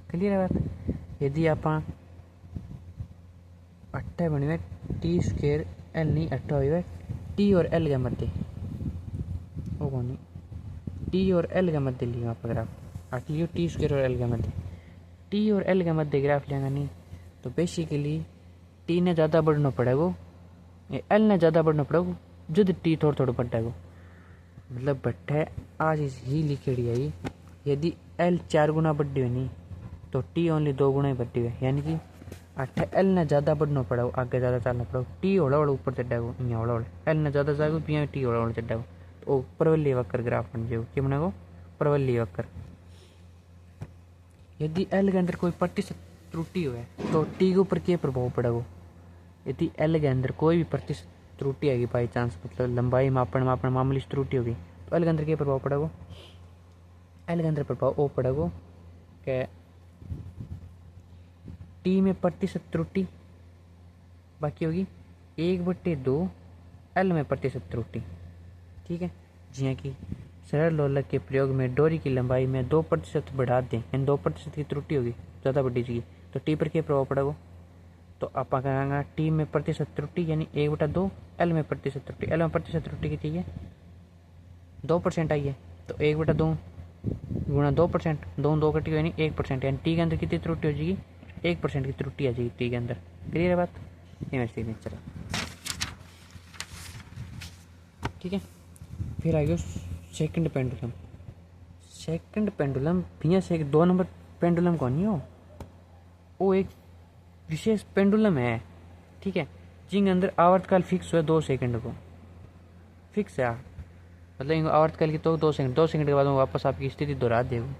क्लियर है बात? यदि आप अट्ठा बने हुए टी स्क्वायर एल नहीं अट्ठा हुआ टी और एल के मध्य, वो कौन टी और एल के मध्य लियो आप ग्राफ अट लियो टी स्क्वायर और एल के मध्य। टी और एल के मध्य ग्राफ लेंगे नहीं तो बेसिकली टी ने ज़्यादा बढ़ना पड़ेगा, एल ने ज़्यादा बढ़ना पड़ेगा, जब टी थोड़ा थोड़ा बढ़ेगा। मतलब बट्ठे आज ही लिखेड़ी आई, यदि एल 4 गुना बढ़ी हुई नहीं तो टी ओनली 2 गुना ही बढ़ी हुई, यानी कि अट्ठे एल ने ज़्यादा बढ़ना पड़ेगा, आगे ज़्यादा चलना पड़ेगा। टी हौला हौला ऊपर चढ़ेगा, यहाँ हौला हौला एल ने ज़्यादा जाएगा, पिया टी हौला हौला चढ़ेगा, तो परवलय वक्र ग्राफ बन जाएगा। क्या बनेगा? परवलय वक्र। यदि एल के अंदर कोई प्रतिशत त्रुटि हो तो टी के ऊपर क्या प्रभाव पड़ेगा? यदि एल के अंदर कोई भी प्रतिशत त्रुटि आएगी बाई चांस, मतलब लंबाई मापन मामूली त्रुटि होगी, तो एल के अंदर क्या प्रभाव पड़ेगा? एल के अंदर प्रभाव वो पड़ेगा कि टी में प्रतिशत त्रुटि बाकी होगी 1/2 एल में प्रतिशत त्रुटि। ठीक है, जियाँ कि सरल लोलक के प्रयोग में डोरी की लंबाई में 2% बढ़ा दें, यानी 2% की त्रुटि होगी, ज़्यादा बढ़ी जाएगी, तो टी पर क्या प्रभाव पड़ेगा? तो आप कहेंगे टी में प्रतिशत त्रुटि यानी 1/2 एल में प्रतिशत त्रुटि। एल में प्रतिशत त्रुटि की चाहिए 2% आई है, तो 1/2 गुणा 2%, 2 कटी यानी 1%, यानी टी के अंदर कितनी त्रुटि हो जाएगी? 1% की त्रुटि आ जाएगी टी के अंदर। क्लियर है बात? ये मेरे सिग्नेचर है। ठीक है, फिर आ गया सेकंड पेंडुलम। सेकंड पेंडुलम भैया से 2 नंबर पेंडुलम कौन नहीं हो, वो एक विशेष पेंडुलम है। ठीक है, जिनके अंदर आवर्तकाल फिक्स हुआ 2 सेकंड को, फिक्स है, मतलब आवर्तकाल की तो 2 सेकंड, 2 सेकंड के बाद वापस आपकी स्थिति दोहरा देगा।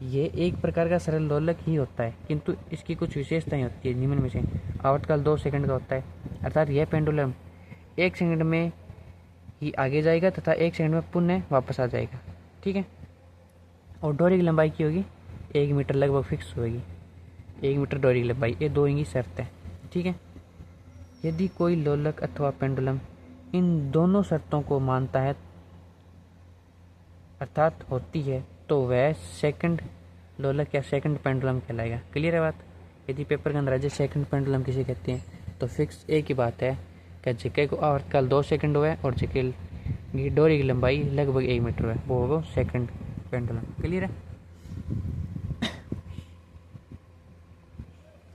ये एक प्रकार का सरल लोलक ही होता है, किंतु इसकी कुछ विशेषताएं होती है निम्न में से। आवर्तकाल 2 सेकंड का होता है, अर्थात यह पेंडुलम 1 सेकंड में ही आगे जाएगा तथा 1 सेकंड में पुनः वापस आ जाएगा। ठीक है, और डोरी की लंबाई की होगी 1 मीटर लगभग फिक्स होगी, 1 मीटर डोरी की लंबाई, ये 2 की शर्त है। ठीक है, यदि कोई लोलक अथवा पेंडुलम इन दोनों शर्तों को मानता है अर्थात होती है, तो वह सेकंड लोलक या सेकंड पेंडुलम कहलाएगा। क्लियर है बात? यदि पेपर के अंदर आज सेकंड पेंडुलम किसे कहते हैं, तो फिक्स एक ही बात है कि जिके को आवर्तकाल 2 सेकंड हुआ है और जिके की डोरी की लंबाई लगभग 1 मीटर है, वो होगा सेकंड पेंडुलम। क्लियर है?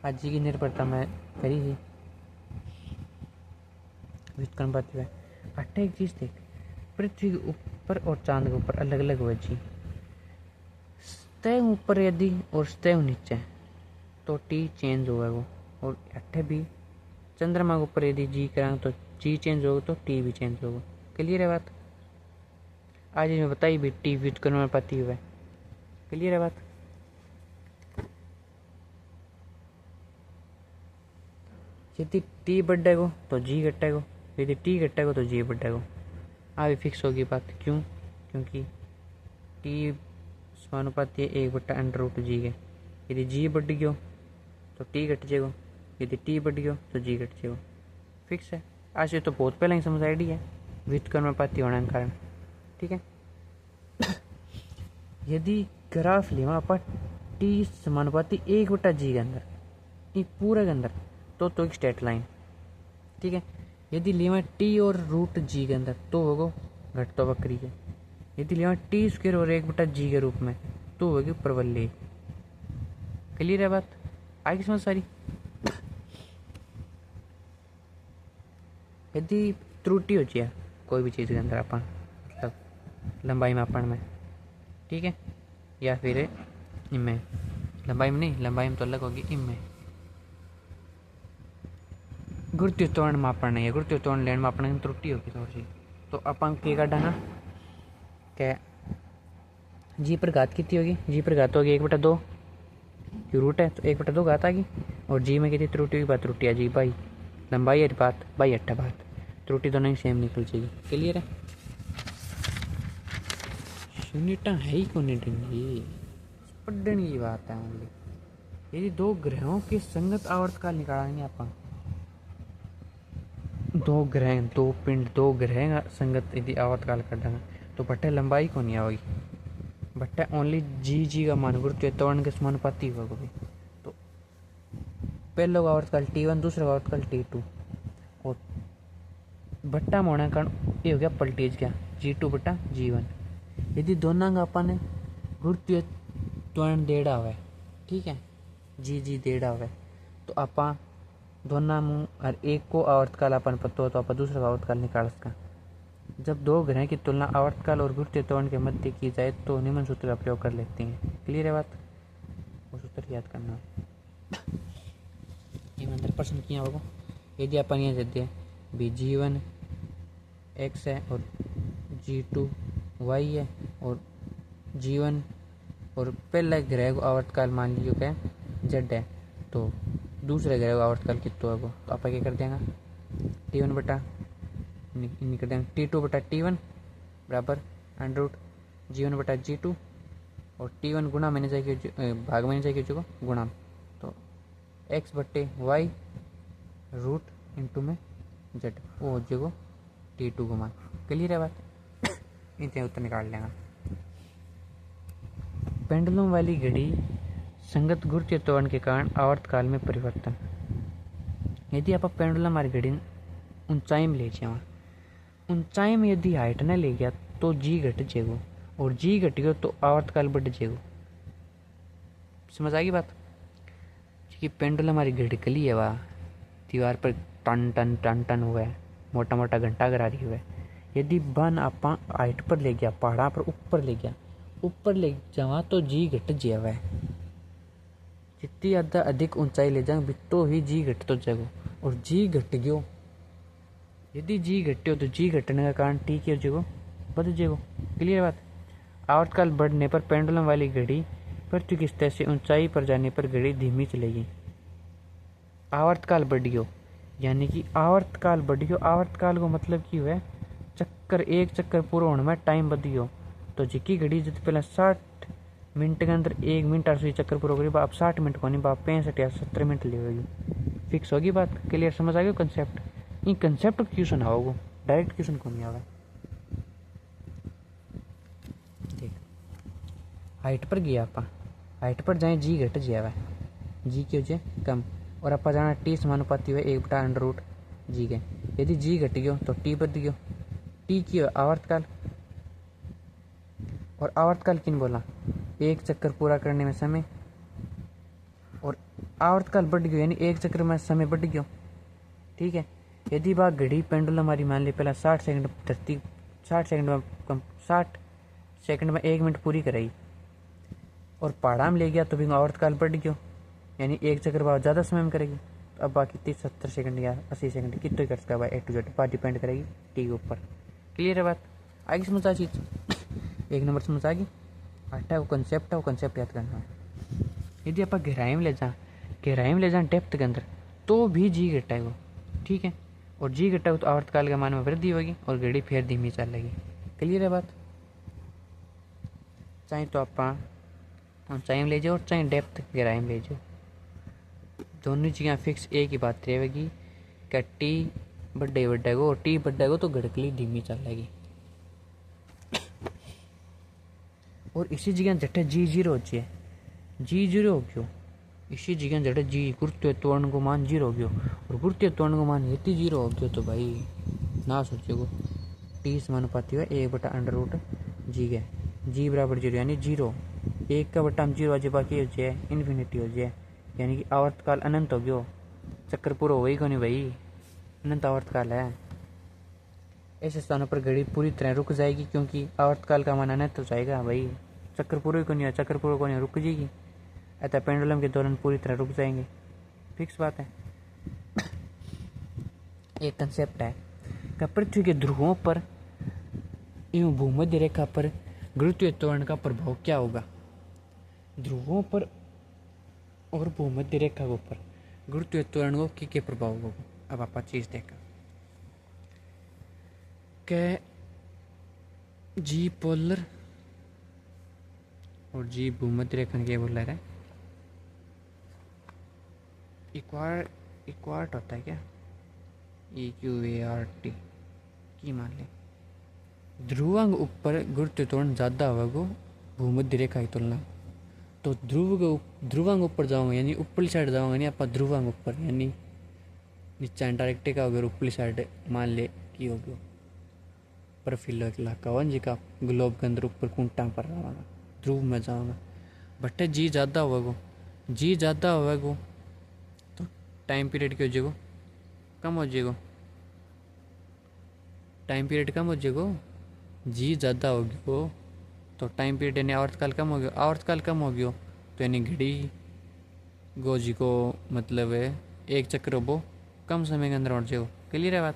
आज जी की निर्भरता मैं करी थी व्युत्क्रमानुपाती है। अट्ठा एक चीज़ देख, पृथ्वी के ऊपर और चांद के ऊपर अलग अलग हुआ जी, सतह ऊपर यदि और सतह नीचे तो टी चेंज होगा वो, और अट्ठे भी चंद्रमा के ऊपर यदि जी कराएंगे तो जी चेंज होगा तो टी भी चेंज होगा। क्लियर है बात? आज मैं बताई भी टी व्युत्क्रमानुपाती हुआ है। क्लियर है बात? यदि टी बढ़ेगा तो जी घटेगा, यदि टी घटेगा तो जी बढ़ेगा। अभी फिक्स होगी बात। क्यों? क्योंकि टी समानुपाती है 1/√g के। यदि जी बढ़ गयो तो टी घट जाएगा, यदि टी बढ़ गयो तो जी घट जाएगा। फिक्स है। आज ये तो बहुत पहले ही समझ आईडी है व्युत्क्रमानुपाती होने के कारण। ठीक है, यदि ग्राफ लेवा आप टी समानुपाती 1/g के अंदर, ये पूरे के अंदर तो एक स्ट्रेट लाइन। ठीक है, यदि लेवा टी और √g के अंदर तो होगा घटता वक्री है। यदि लेवा टी स्क्वायर और 1/g के रूप में तो होगी परवलय। क्लियर है बात? आगे समझ सारी। यदि त्रुटि हो जाए कोई भी चीज़ के अंदर अपन, मतलब लंबाई मापन में, ठीक है, या फिर इनमें, लंबाई में नहीं, लंबाई में तो अलग होगी, इनमें गुरुत्वाकर्षण मापन है, गुरुत्वाकर्षण लेन मापन में त्रुटि होगी थोड़ी सी, तो अपन क्या काटा ना क्या जी पर घात कितनी होगी, जी पर घात होगी 1/2 की रूट है तो 1/2 घात आ गई, और जी में कितनी त्रुटि होगी, बात त्रुटि आ जी बाई लंबाई है बात बाई 8 बात, त्रुटि दोनों ही सेम निकल जाएगी। क्लियर है? यूनिटा है ही कौन ये पढ़ने की बात है ओनली। यदि दो ग्रहों के संगत आवर्तकाल निकालेंगे आप, दो ग्रह दो पिंड दो ग्रह संगत यदि आवर्तकाल काटेंगे तो बट्टे लंबाई को नहीं आएगी, बट्टे ओनली जी जी का मान गुरुत्वीय त्वरण के समानुपाती होगा भी। तो पहला आवर्तकाल T1, दूसरा आवर्तकाल T2 और बट्टा में होने के कारण ये हो गया पलटेज क्या G2 बट्टा G1। यदि दोनों का अपन गुरुत्वीय त्वरण देड़ा हुआ है, ठीक है, जी जी देड़ा हुआ है, तो अपन दोनों में हर एक को आवर्तकाल अपन पता हो तो अपन दूसरा आवर्तकाल निकाल सका। जब दो ग्रह की तुलना आवर्तकाल और गुरुत्वीय त्वरण के मध्य की जाए तो निम्न सूत्र का प्रयोग कर लेते हैं। क्लियर है बात? वो सूत्र याद करना है। ये मंत्र प्रश्न किया होगा। यदि अपन ये देते हैं भी G1 x है और G2 y है और G1 और पहला ग्रह को आवर्तकाल मान लीजिए क्या Z है, तो दूसरे ग्रह को आवर्तकाल कितना होगा, तो आप क्या कर देंगे T1 बटा कर देंगे T2 बटा T1 बराबर √G1 बटा G2 और T1 गुणा मैंने चाहिए भाग मैंने चाहिए जो गुणा, तो x बट्टे y रूट इंटू में Z वो हो जाएगा T2 को मान। क्लियर है बात? इतने उत्तर निकाल लेंगे। पेंडुलम वाली घड़ी संगत गुरुत्वीय त्वरण के कारण आवर्तकाल में परिवर्तन। यदि आप पेंडुलम हमारी घड़ी ऊंचाई में ले जाओ, ऊंचाई में यदि हाइट न ले गया तो जी घट जाएगा और जी घट गया तो आवर्तकाल बढ़ जाएगा। समझ आ गई बात? कि पेंडुलम हमारी घड़ी कली है वह दीवार पर टन टन टन टन हुआ है, मोटा मोटा घंटा करा रही हुआ है। यदि बन आप हाइट पर ले गया, पहाड़ा पर ऊपर ले गया, ऊपर ले जावा तो जी घट जावा है। जितनी ज़्यादा अधिक ऊंचाई ले जाएंगे तो ही जी घट तो जाएगा और जी घट गयो, यदि जी घटे तो जी घटने का कारण टी क्या हो जाएगा बढ़ जाएगा। क्लियर बात? आवर्तकाल बढ़ने पर पेंडुलम वाली घड़ी पृथ्वी की सतह से ऊंचाई पर जाने पर घड़ी धीमी चलेगी। आवर्तकाल बढ़ गयो यानी कि आवर्तकाल बढ़ गयो, आवर्तकाल को मतलब की हुआ चक्कर एक चक्कर पूरा होने में टाइम बढ़ गयो। तो जिकी घड़ी जब पहले 60 मिनट के अंदर 1 मिनट 80 चक्कर पूरा करी आप 60 मिनट को नहीं बाप 65 या 70 मिनट लेगी। फिक्स होगी बात? क्लियर? समझ आ गया कंसेप्ट? ये कंसेप्ट क्वेश्चन आओगे, डायरेक्ट क्वेश्चन को नहीं आवे। देख हाइट पर गया आप, हाइट पर जाए जी घट जाए, जी की हो जाए कम और आप जाना टी समानुपाती हुए 1/√g के। यदि जी घट गयो तो टी बढ़ गयो, टी की आवर्तकाल और आवर्तकाल किन बोला एक चक्कर पूरा करने में समय और आवर्तकाल बढ़ गयो यानी एक चक्कर में समय बढ़ गयो। ठीक है? यदि बात घड़ी पेंडुलम हमारी मान ली पहला 60 सेकंड धरती 60 सेकंड में 1 मिनट पूरी कराई और पहाड़ा में ले गया तो भी आवर्तकाल बढ़ गयो यानी एक चक्कर बाद ज़्यादा समय में करेगी। तो अब बाकी 30 70 सेकंड या 80 सेकंड कितने कर सकता है A to Z बात डिपेंड करेगी टी के ऊपर। क्लियर है बात? आगे समझ आ चीज़? एक नंबर समझ आ गई। आटा वो कंसेप्ट है, वो कंसेप्ट याद करना है। यदि आप गहराई में ले जाए डेप्थ के अंदर तो भी जी घटा है वो। ठीक है? और जी घटा तो आवर्तकाल के मान में वृद्धि होगी और घड़ी फिर धीमी चलेगी। क्लियर है बात? चाहे तो आप ऊंचाई में ले जाओ और चाहे डेप्थ गहराई में ले जाओ, दोनों चीज़ें फिक्स एक ही बात रहेगी कि टी बढ़ेगा और टी बढ़ेगा तो घड़कली धीमी चलेगी। और इसी जगह जटे जी जीरो हो जाए, जी जीरो हो गयो, इसी जगह जटे जी गुरुत्वीय त्वरण को मान जीरो हो गयो और गुरुत्वीय त्वरण को मान यदि जीरो हो गयो तो भाई ना सोचेगो टी समानुपाती है 1/√g के। जी बराबर जीरो यानी जीरो, एक का बट्टा हम जीरो हो जाए बाकी हो जाए इन्फिनिटी हो जाए यानी कि आवर्तकाल अनंत हो गयो। चक्कर पूरा हो ही को नहीं भाई, अनंत आवर्तकाल है। ऐसे स्थानों पर घड़ी पूरी तरह रुक जाएगी क्योंकि आवर्तकाल का मान अनंत हो जाएगा भाई। चक्कर पूरे को नहीं है, चक्कर पूरा को नहीं रुक जाएगी। अतः पेंडुलम के दौरान पूरी तरह रुक जाएंगे। फिक्स बात है। एक कंसेप्ट है कि पृथ्वी के ध्रुवों पर एवं भूमध्य रेखा पर गुरुत्वीय त्वरण का प्रभाव क्या होगा। ध्रुवों पर और भूमध्य रेखा के ऊपर गुरुत्वीय त्वरण को क्या प्रभाव होगा। अब आप चीज़ देखा के जी पोलर और जी भूमध्य रेखा के बोल रहा है। इक्वार्ट होता है क्या, EQART की मान ले। ध्रुवांग ऊपर गुरुत्वाकर्षण ज़्यादा होगा भूमध्य रेखा की तुलना। तो ध्रुवांग ऊपर जाऊँगा यानी ऊपरली साइड जाऊँगा, यानी आप ध्रुवांग ऊपर यानी नीचे अंटार्कटिका हो गया, ऊपरली साइड मान ले की हो गया बर्फीला इलाका वन जी का ग्लोब के अंदर ऊपर कुंटा पर रहा ध्रुव में जाऊँगा। बट जी ज़्यादा होगा, जी ज़्यादा होगा तो टाइम पीरियड क्या हो जाएगा, कम हो जाएगा। टाइम पीरियड कम हो जाएगा, जी ज़्यादा होगी वो तो टाइम पीरियड यानी आवर्तकाल कम हो गया। आवर्तकाल कम हो गया तो यानी घड़ी गोजी को मतलब है एक चक्र वो कम समय के अंदर उठ जाएगा। क्लियर है बात,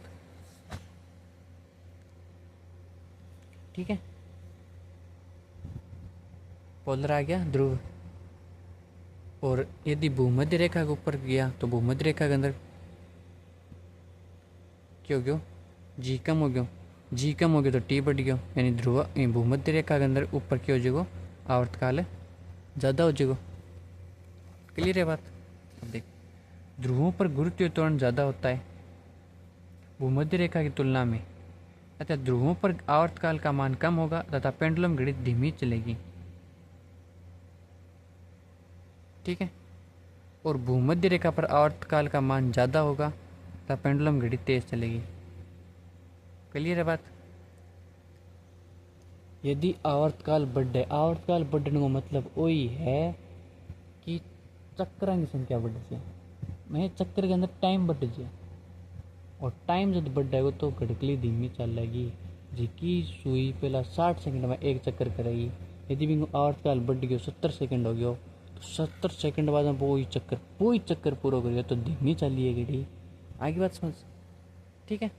ठीक है। पोलर आ गया ध्रुव, और यदि भूमध्य रेखा के ऊपर गया तो भूमध्य रेखा के अंदर क्या हो गया, जी कम हो गया। जी कम हो गया तो टी बढ़ गया यानी ध्रुव भूमध्य रेखा के अंदर ऊपर क्या हो जाएगा, आवर्तकाल ज़्यादा हो जाएगा। क्लियर है बात। अब देख, ध्रुवों पर गुरुत्वाकर्षण ज़्यादा होता है भूमध्य रेखा की तुलना में, अतः ध्रुवों पर आवर्तकाल का मान कम होगा तथा पेंडुलम घड़ी धीमी चलेगी, ठीक है। और भूमध्य रेखा पर आवर्तकाल का मान ज़्यादा होगा तथा पेंडुलम घड़ी तेज चलेगी। क्लियर है बात। यदि आवर्तकाल बढ़े, आवर्तकाल बढ़ने का मतलब वही है कि चक्र की संख्या बढ़ जाए, मैं चक्र के अंदर टाइम बढ़ जाए, और टाइम जब बढ़ जाएगा तो घड़कली धीमी चलेगी, जिसकी सुई पहला 60 सेकंड में एक चक्कर करेगी। यदि भी आवर्तकाल बढ़ गया 70 सेकंड हो गया तो 70 सेकंड बाद में वही चक्कर पूरा करेगा तो धीमी चलिए घड़ी। आगे बात समझ, ठीक है।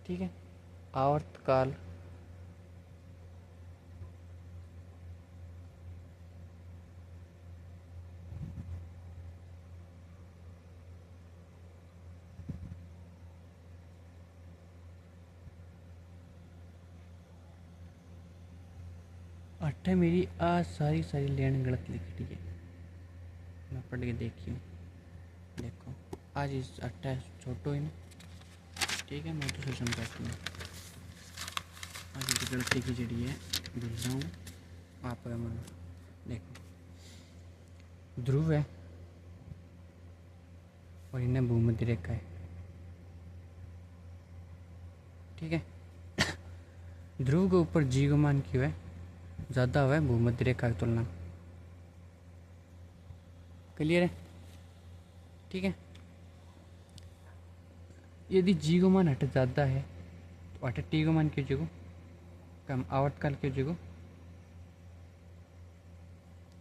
ठीक है, आवर्तकाल अट्ठे मेरी आज सारी लाइन गलत लिखी है, मैं पढ़ के देखी हूँ। देखो आज इस अट्ठा छोटो ही ना, ठीक है, मैं तो सोच समझाती हूँ। आज की गलती की जड़ी है भूल जाऊँ आप मन। देखो ध्रुव है और इन्हें भूमध्य रेखा है, ठीक है। ध्रुव के ऊपर जी का मान क्यों है ज़्यादा हुआ है भूमध्य रेखा की तुलना। क्लियर है, ठीक है। यदि जी का मान हट ज़्यादा है तो हट टी का मान क्यों जगो कम, आवर्तकाल क्यों जगो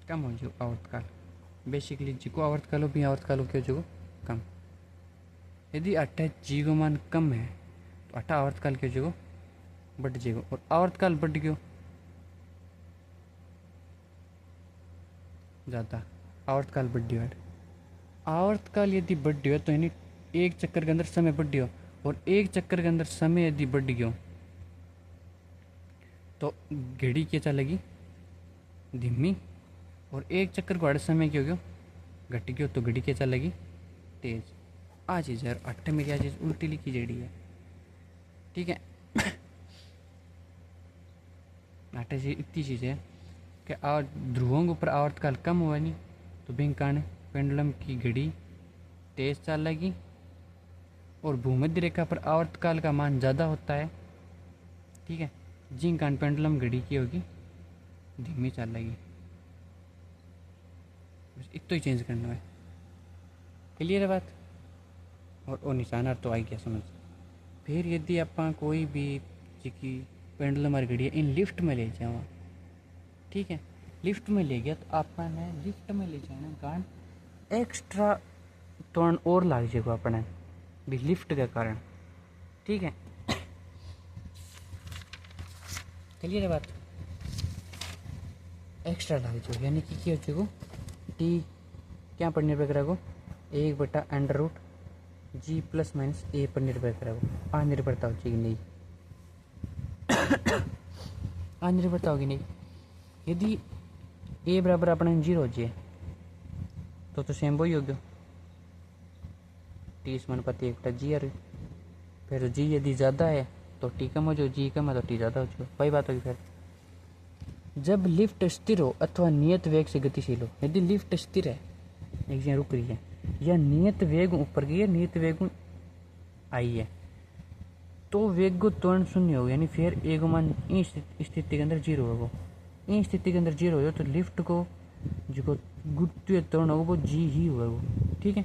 कम हो जाओ। आवर्तकाल बेसिकली जी को आवर्तकाल भी आवर्तकाल क्यों जगो कम। यदि अट्ठा जी का मान कम है तो अट्ठा आवर्तकाल क्यों जगो बढ़ जाएगा, और आवर्तकाल बढ़ गयो ज़्यादा, आवर्तकाल बढ़ गया। आवर्तकाल यदि बढ़ गयो तो यानी एक चक्कर के अंदर समय बढ़ गयो, और एक चक्कर के अंदर समय यदि बढ़ गयो तो घड़ी क्या चलेगी धीमी, और एक चक्कर को समय क्यों गयो घट गयो तो घड़ी क्या चलेगी तेज। आ चीज़ यार अट्ठे मेरी आ चीज़ उल्टी लिखी जड़ी है, ठीक है। अट्ठे से इतनी चीज़ है कि ध्रुवों के ऊपर आवर्तकाल कम हुआ नहीं तो बिंग कारण पेंडुलम की घड़ी तेज चलेगी, और भूमध्य रेखा पर आवर्तकाल का मान ज़्यादा होता है, ठीक है, जिन कारण पेंडुलम घड़ी की होगी धीमी चलेगी। बस इतना ही चेंज करना है। क्लियर है बात। और वो निशाना तो आई गया समझ। फिर यदि आप कोई भी की पेंडुलम और घड़ी इन लिफ्ट में ले जाओ, ठीक है, लिफ्ट में ले गया तो आपने लिफ्ट में ले जाना कारण एक्स्ट्रा टर्न और लग जाएगा अपने भी लिफ्ट के कारण, ठीक है। क्लियर है बात। एक्स्ट्रा लग जाएगा यानी कि क्या हो जाएगा टी क्या पर निर्भर करेगा 1/√, जी प्लस माइनस ए पर निर्भर करेगा। आ निर्भरता हो जाएगी नहीं, आ निर्भरता होगी नहीं। यदि ए बराबर अपने 0 हो जाए तो सेम वही हो गया, टी समानुपाती 1/जी आ रही। फिर जी यदि ज़्यादा है तो टी कम हो जाए, जी कम है तो टी ज़्यादा हो जाए, वही बात होगी। फिर जब लिफ्ट स्थिर हो अथवा नियत वेग से गतिशील हो, यदि लिफ्ट स्थिर है एक जगह रुक रही है, या नियत वेग ऊपर गई है, नियत वेग आई है, तो वेग को त्वरण शून्य होगा, यानी फिर ए को मान इस स्थिति के अंदर 0 होगा। इस स्थिति के अंदर 0 हो तो लिफ्ट को जो गुरुत्वीय त्वरण होगा वो जी ही होगा वो। ठीक है,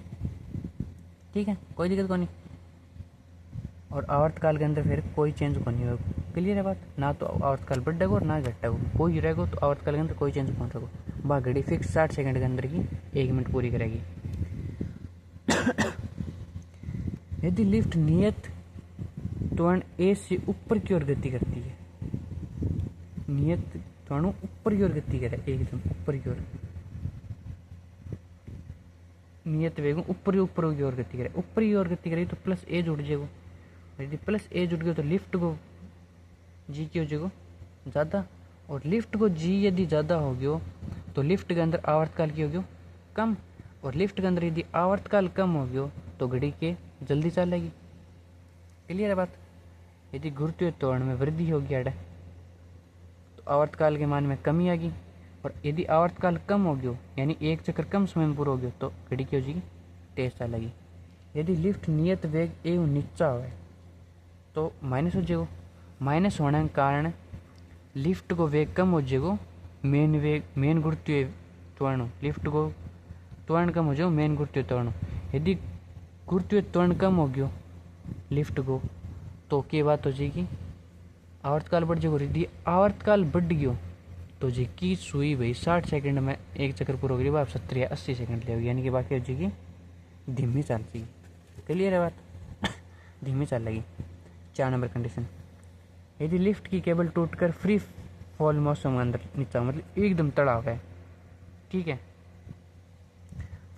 ठीक है, कोई दिक्कत को नहीं। और आवर्तकाल के अंदर फिर कोई चेंज को नहीं होगा। क्लियर है बात, ना तो आवर्तकाल बढ़ेगा और ना घटेगा, कोई रहेगा। तो आवर्तकाल के अंदर कोई चेंज कौन रहेगा, वह घड़ी फिक्स 60 सेकंड के अंदर की 1 मिनट पूरी करेगी। यदि लिफ्ट नियत त्वरण ए से ऊपर की ओर गति करती है, नियत त्वरण ऊपर की ओर गति करे, एकदम ऊपर की ओर, नियत वेग ऊपर की ओर गति करे, ऊपर की ओर गति करेगी तो प्लस ए जुड़ जाएगा। यदि प्लस ए जुड़ गया तो लिफ्ट को जी की हो जाएगा ज़्यादा, और लिफ्ट को जी यदि ज़्यादा हो गया तो लिफ्ट के अंदर आवर्तकाल की हो गया कम, और लिफ्ट के अंदर यदि आवर्तकाल कम हो गया तो घड़ी के जल्दी चलेगी। क्लियर है बात। यदि गुरुत्वीय त्वरण में वृद्धि होगी अड़ा तो आवर्तकाल के मान में कमी आएगी, और यदि आवर्तकाल कम हो गया यानी एक चक्कर कम समय में पूरा हो गया तो घड़ी की हो जाएगी तेज चलेगी। यदि लिफ्ट नियत वेग ए नीचा हो तो माइनस हो जाएगा। माइनस होने के कारण लिफ्ट को वेग कम हो जाएगा, मेन गुरुत्वीय त्वरण, लिफ्ट को त्वरण कम हो जाएगा, मेन गुरुत्वीय त्वरण। यदि गुरुत्वीय त्वरण कम हो गया लिफ्ट को तो क्या बात हो जाएगी, आवर्तकाल बढ़ जाएगा। यदि आवर्तकाल बढ़ गया तो जी की सुई भाई 60 सेकंड में एक चक्कर पूरा करिए, आप 70 या 80 सेकंड ले, यानी कि बाकी हो जाएगी धीमी चल जाएगी। क्लियर है बात, धीमी चल लगी। 4 नंबर कंडीशन, यदि लिफ्ट की केबल टूटकर फ्री फॉल मौसम अंदर नीचा, मतलब एकदम तड़ा हुआ है, ठीक है,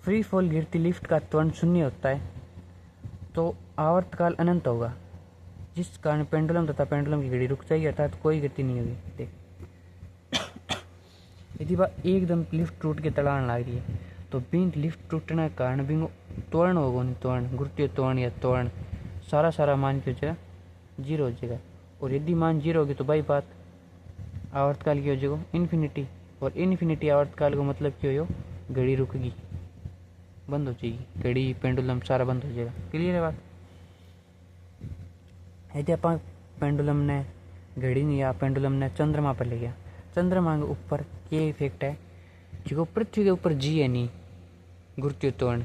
फ्री फॉल गिरती लिफ्ट का त्वरण शून्य होता है तो आवर्तकाल अनंत होगा, जिस कारण पेंडुलम तथा पेंडुलम की घड़ी रुक जाएगी, अर्थात कोई गति नहीं होगी। देख, यदि वह एकदम लिफ्ट टूट के तड़ान लग रही है तो बिन लिफ्ट टूटने के कारण बिंगो त्वरण होगा, नहीं त्वरण, गुरुत्वीय त्वरण या त्वरण सारा मान की हो जाएगा 0 हो जाएगा। और यदि मान 0 होगी तो भाई बात आवर्तकाल की हो जाएगा इन्फिनिटी, और इन्फिनिटी आवर्तकाल को मतलब क्या हो, घड़ी रुकेगी, बंद हो जाएगी, घड़ी पेंडुलम सारा बंद हो जाएगा। क्लियर है बात। यदि आप पेंडुलम ने घड़ी या पेंडुलम ने चंद्रमा पर ले गया, चंद्रमा के ऊपर क्या इफेक्ट है, जो पृथ्वी के ऊपर जी है नहीं गुरुत्वीय त्वरण,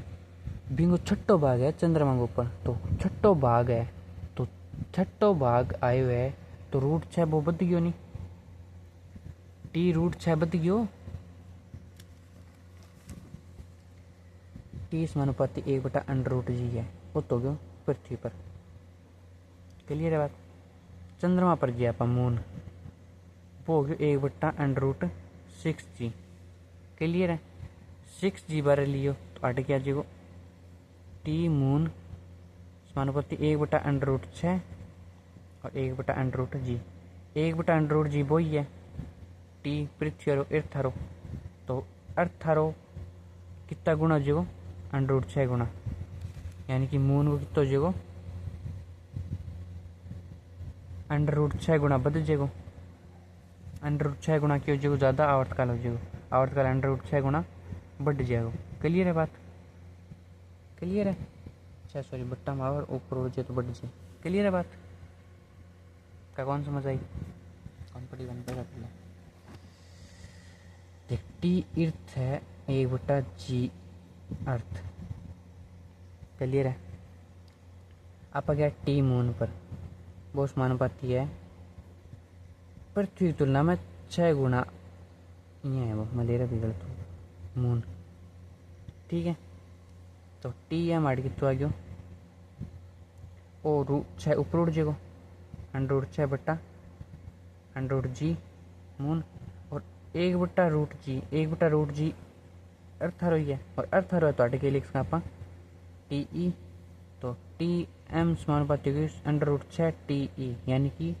बिंगो छठो भाग है चंद्रमा के ऊपर, तो छठो भाग है, तो छठो भाग आए हुए है तो रूट 6 वो बद गयो नहीं, टी रूट 6 बद गयो, टी समानुपाती 1/√जी है, वो तो गयो पृथ्वी पर। क्लियर है बात। चंद्रमा पर गया आप मून, वो हो गया 1/√6g। क्लियर है, 6g बारे लियो तो अट गया जी को टी मून समानुपाती 1/√6 और 1/√g। 1/√g वही है टी पृथ्वी और अर्थ हरो, तो अर्थ हरो कितना गुना हो जाएगा, √6 गुना, यानी कि मून को कितना हो जाएगा, √6 गुना बद जाएगा, √6 गुना की हो जाएगा ज़्यादा आवर्तकाल हो जाएगा, आवर्तकाल √6 गुना बढ़ जाएगा। क्लियर है बात, क्लियर है। अच्छा सॉरी, बट्टा मावर ऊपर हो जाए तो बढ़ जाए। क्लियर है बात का, कौन समझ आई, कौन पढ़ी बन पैसा पहले देख। टी अर्थ है 1/g अर्थ। क्लियर है। आप गया टी मून पर, वो समानुपाती है पृथ्वी की तुलना में 6 गुना, ये है वो मलेरिया भी गलत हो मून, ठीक है। तो टी है हमारे कितना आ गया, और √6 ऊपर उड़ जाएगा, √6 बट्टा √g मून, और 1/√g, 1/√g अर्थ हरो है, और अर्थ हरो है तो अटे के लिख आप टी ई, तो टी एम समानुपाती होगी अंडर रूट 6 टी ई, यानी कि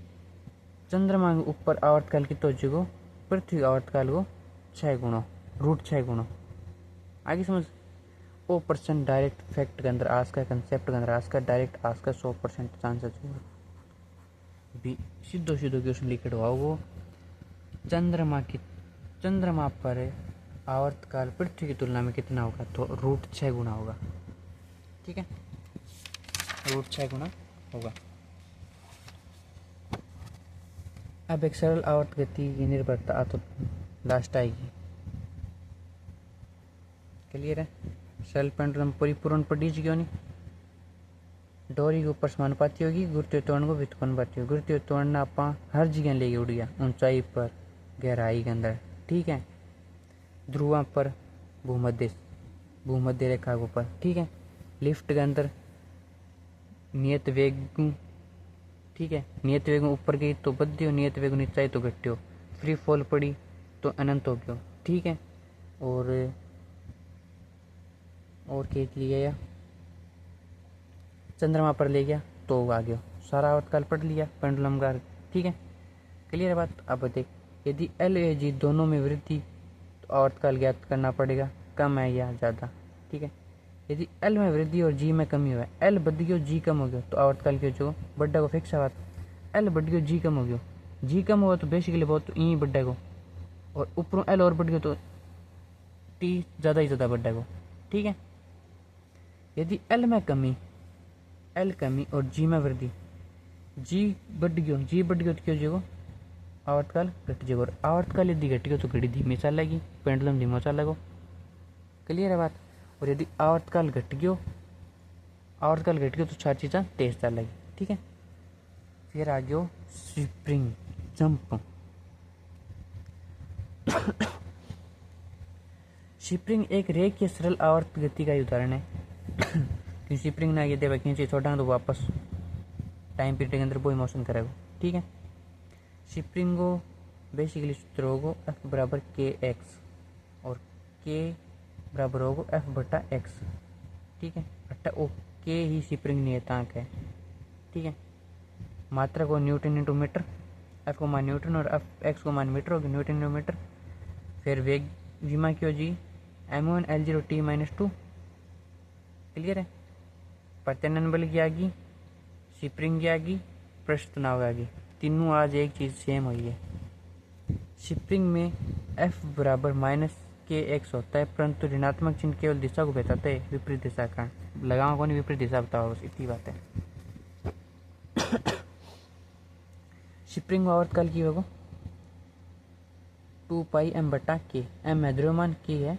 चंद्रमा के ऊपर आवर्तकाल कितना हो जाएगा, पृथ्वी आवर्तकाल को 6 गुणो, रूट 6 गुणो। आगे समझ। ओ परसेंट डायरेक्ट फैक्ट के अंदर आज का कंसेप्ट के अंदर आज का डायरेक्ट आज का 100% चांसेस भी सीधो सीधो क्वेश्चन लिखा हुआ वो चंद्रमा पर आवर्तकाल पृथ्वी की तुलना में कितना होगा, तो रूट 6 गुना होगा। ठीक है, रूट 6 गुना होगा। अब एक सरल आवर्त गति की निर्भरता तो लास्ट आएगी। क्लियर है। सरल पेंडुलम परिपूर्ण पर डीज क्यों नहीं, डोरी के ऊपर समानुपाती होगी, गुरुत्वीय त्वरण को व्युत्पन्नपाती होगी। गुरुत्वीय त्वरण आप हर जगह लेके उड़ गया, ऊंचाई पर, गहराई के अंदर। ठीक है, ध्रुवा पर, भूमध्य रेखा के ऊपर। ठीक है, लिफ्ट के अंदर नियत वेग, ठीक है, नियत वेग ऊपर गई तो बद्यो, नियत वेग नीचे आई तो घट्यो, फ्री फॉल पड़ी तो अनंत हो गयो। ठीक है, और क्या लिया या चंद्रमा पर ले गया तो आ गया, सारा आवर्तकाल पढ़ लिया पेंडुलम का। ठीक है, क्लियर है बात। अब देख, यदि एल या जी दोनों में वृद्धि तो आवर्तकाल ज्ञात करना पड़ेगा, कम है या ज़्यादा। ठीक है, यदि एल में वृद्धि और जी में कमी हुआ, एल बढ़ गयो जी कम हो गया तो आवर्तकाल क्यों जो बढ़ा को फिक्स है बात। एल बढ़ गयो जी कम हो गयो, जी कम हुआ तो बेसिकली बहुत यहीं बढ़ा को, और ऊपरों एल और बढ़ गयो तो टी ज़्यादा ही ज़्यादा बढ़ा को। ठीक है, यदि एल कमी और जी में वृद्धि, जी बढ़ गयो तो क्यों जाएगा, आवर्तकाल घट जाएगा, और आवर्तकाल यदि घट गयो तो घड़ी धीमी चलेगी, पेंडुलम धीमा चलेगा। क्लियर है बात। और यदि आवर्तकाल घट गयो तो सारी चीज़ें तेज चलेगी। ठीक है, फिर आ गयो स्प्रिंग जंप। स्प्रिंग एक रेखीय सरल आवर्त गति का उदाहरण है। कि स्प्रिंग ना ये खींचे छोटा तो वापस टाइम पीरियड के अंदर वही मोशन करेगा। ठीक है, स्प्रिंग को बेसिकली सूत्र होगा एफ बराबर के एक्स, और के बराबर होगा एफ बटा एक्स। ठीक है, बटा ओ के ही स्प्रिंग नियतांक है। ठीक है, मात्रा को न्यूटन इंटू मीटर, एफ को मान न्यूटन और एफ एक्स को मान मीटर होगी, न्यूटन इंटू मीटर। फिर वेग विमा क्यों जी M1 L0 T-2। क्लियर है, प्रत्यानयन बल की आगी, स्प्रिंग की आगी, पृष्ठ तनाव आगी, तीनों आज एक चीज़ सेम हुई है। स्प्रिंग में F बराबर माइनस के एक्स होता है, परंतु ऋणात्मक चिन्ह केवल दिशा को बताता है, विपरीत दिशा का लगाओ को नहीं, विपरीत दिशा बताओ, बस इतनी बात है। स्प्रिंग आवर्तकाल की होगा 2 पाई एम बटा के, एम है द्रव्यमान, के है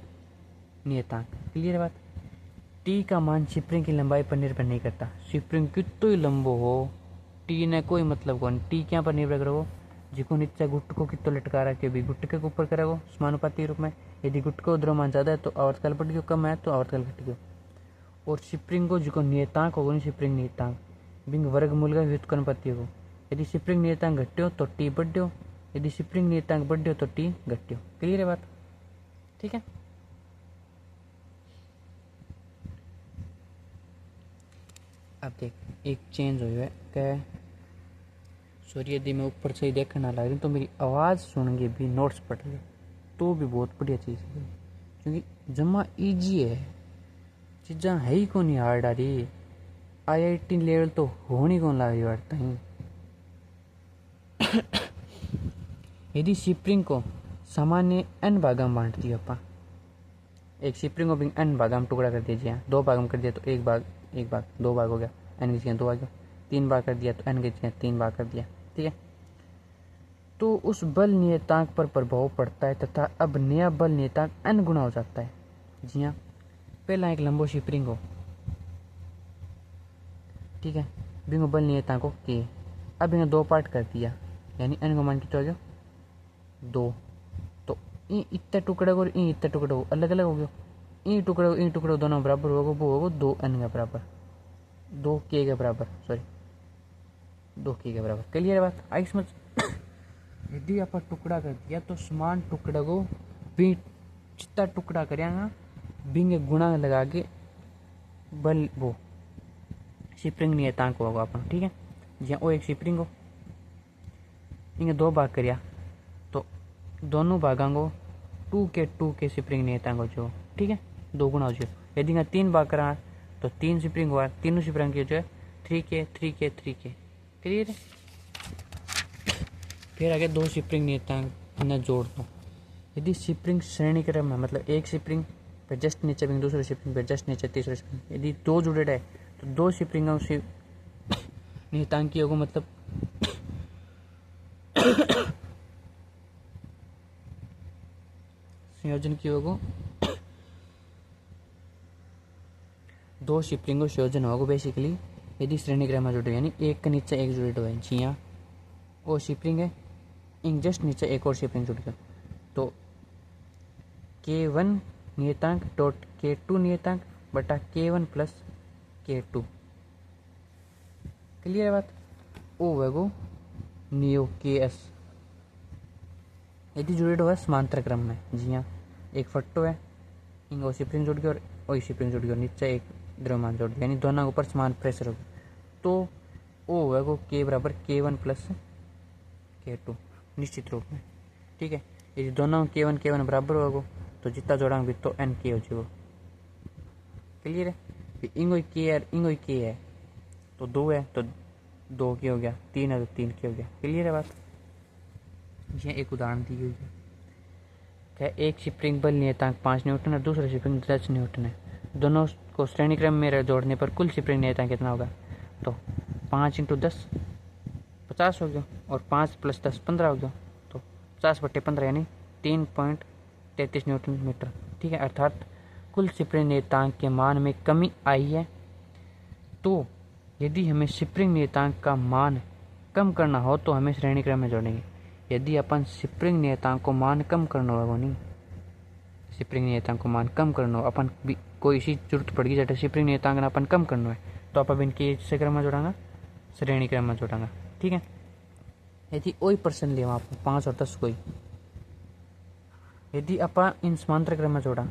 नियतांक। क्लियर बात। टी का मान स्प्रिंग की लंबाई पर निर्भर नहीं करता, स्प्रिंग कितो ही लंबो हो टी ने कोई मतलब कौन, टी क्या पर निर्भर करो, जिको नीचे गुट को कितो लटका रखे भी गुट के ऊपर करेगो समानुपाती रूप में। यदि गुट को द्रव्यमान ज़्यादा है तो आवर्तकाल बढ़ गयो, कम है तो आवर्तकाल घट गयो। और स्प्रिंग को जिको नियतांक होगा, स्प्रिंग नियतांक बिंग वर्गमूल का व्युत्पन्नपाती होगा। यदि स्प्रिंग नियतांक घट्यो तो टी बढ़्यो, यदि स्प्रिंग नियतांक बढ़्यो तो टी घट्यो। क्लियर है बात। ठीक है, अब देख एक चेंज हो है क्या, सॉरी यदि मैं ऊपर से ही देखना लग रही तो मेरी आवाज़ सुन के भी नोट्स पढ़ ले तो भी बहुत बढ़िया चीज़ है, क्योंकि जमा इजी है, चीज़ा है ही कौन हार्ड आ रही, IIT लेवल तो होनी कौन ला रही वार्ता ही। यदि स्प्रिंग को सामान्य n भागा में बांट दिया अपा, एक स्प्रिंग को भी n भागा में टुकड़ा कर दीजिए, 2 भाग में कर दिया तो एक भाग 2 भाग हो गया, n की जगह 2 आ गया, 3 भाग कर दिया तो n की जगह 3 भाग कर दिया। ठीक है, तो उस बल नियतांक पर प्रभाव पड़ता है तथा अब नया बल नियतांक n गुना हो जाता है। जी हाँ, पहला एक लंबो स्प्रिंग हो, ठीक है, बिंगो बल नियतांक को k, अब इन्हें 2 पार्ट कर दिया, यानी n को मान कितना हो गया 2, तो इतने टुकड़े को इतने टुकड़े को अलग अलग हो गया, इन टुकड़े दोनों बराबर होगा, वो होगा 2n के बराबर, 2k के बराबर, सॉरी 2k के बराबर। क्लियर बात आई समझ। यदि आप टुकड़ा कर दिया तो समान टुकड़ा को भी जितना टुकड़ा करेंगे बिंग गुणा लगा के बल वो स्प्रिंग नियतांक होगा अपन, ठीक है। जहाँ वो एक स्प्रिंग हो, इन्हें दो भाग करिया तो दोनों भागा को 2 के स्प्रिंग नियतांक हो जो, ठीक है, 2 गुना हो जो। यदि इन्हें 3 भाग करा तो 3 स्प्रिंग हुआ, तीनों स्प्रिंग की जो है 3K। क्लियर है। फिर आगे 2 स्प्रिंग नियतांक इन्हें जोड़ दो। यदि स्प्रिंग श्रेणी क्रम में, मतलब एक स्प्रिंग पे जस्ट नीचे भी दूसरे स्प्रिंग पे जस्ट नीचे तीसरे स्प्रिंग, यदि 2 जुड़े है तो 2 स्प्रिंगों से नियतांक की होगा, मतलब संयोजन की होगा 2 स्प्रिंगों संयोजन होगा बेसिकली, यदि श्रेणी क्रम में जुड़े, यानी एक के नीचे एक जुड़े हुए। जिया वो स्प्रिंग है, इन जस्ट नीचे एक और स्प्रिंग जुड़ गया तो K1 नियतांक डॉट K2 नियतांक बटा K1 प्लस K2। क्लियर है बात। ओ वेगो नियो KS यदि जुड़े हुआ समांतर क्रम में, जी हाँ, एक फट्टो है, इन स्प्रिंग जुड़ गया और वही स्प्रिंग जुड़ गया, नीचे एक द्रव्यमान जोड़ दिया, यानी दोनों के ऊपर समान प्रेशर होगा, तो ओ होगा K बराबर K1 प्लस K2 निश्चित रूप में, ठीक है। यदि दोनों K1 बराबर होगा तो जितना जोड़ांगे तो NK हो जाएगा। क्लियर है। फिर इंगो K है तो 2 है तो 2 K हो गया, 3 है तो 3 K हो गया। क्लियर है बात। यह एक उदाहरण दी हुई है। क्या एक स्प्रिंग बल नियतांक 5 न्यूटन और दूसरा स्प्रिंग 10 न्यूटन है, दोनों को श्रेणी क्रम में जोड़ने पर कुल स्प्रिंग नियतांक कितना होगा, तो 5 × 10 50 हो गया और 5 + 10 15 हो गया, तो 50/15 यानी 3.33 न्यूटन मीटर, ठीक है। अर्थात कुल स्प्रिंग नियतांक के मान में कमी आई है। तो यदि हमें स्प्रिंग नियतांक का मान कम करना हो तो हमें श्रेणी क्रम में जोड़ेंगे। यदि अपन स्प्रिंग नियतांक को मान कम करना होगा, नहीं स्प्रिंग नियतांक को मान कम करना हो, अपन भी कोई सी जरूरत पड़ेगी जैसे स्प्रिंग नियतांक ना अपन कम करना है तो अपन इनके से क्रम में जोड़ांगा, श्रेणी क्रम में जोड़ांगा, ठीक है। यदि वही प्रश्न ले आपको 5 और 10 कोई, यदि अपन इन समांतर क्रम में जोड़ा,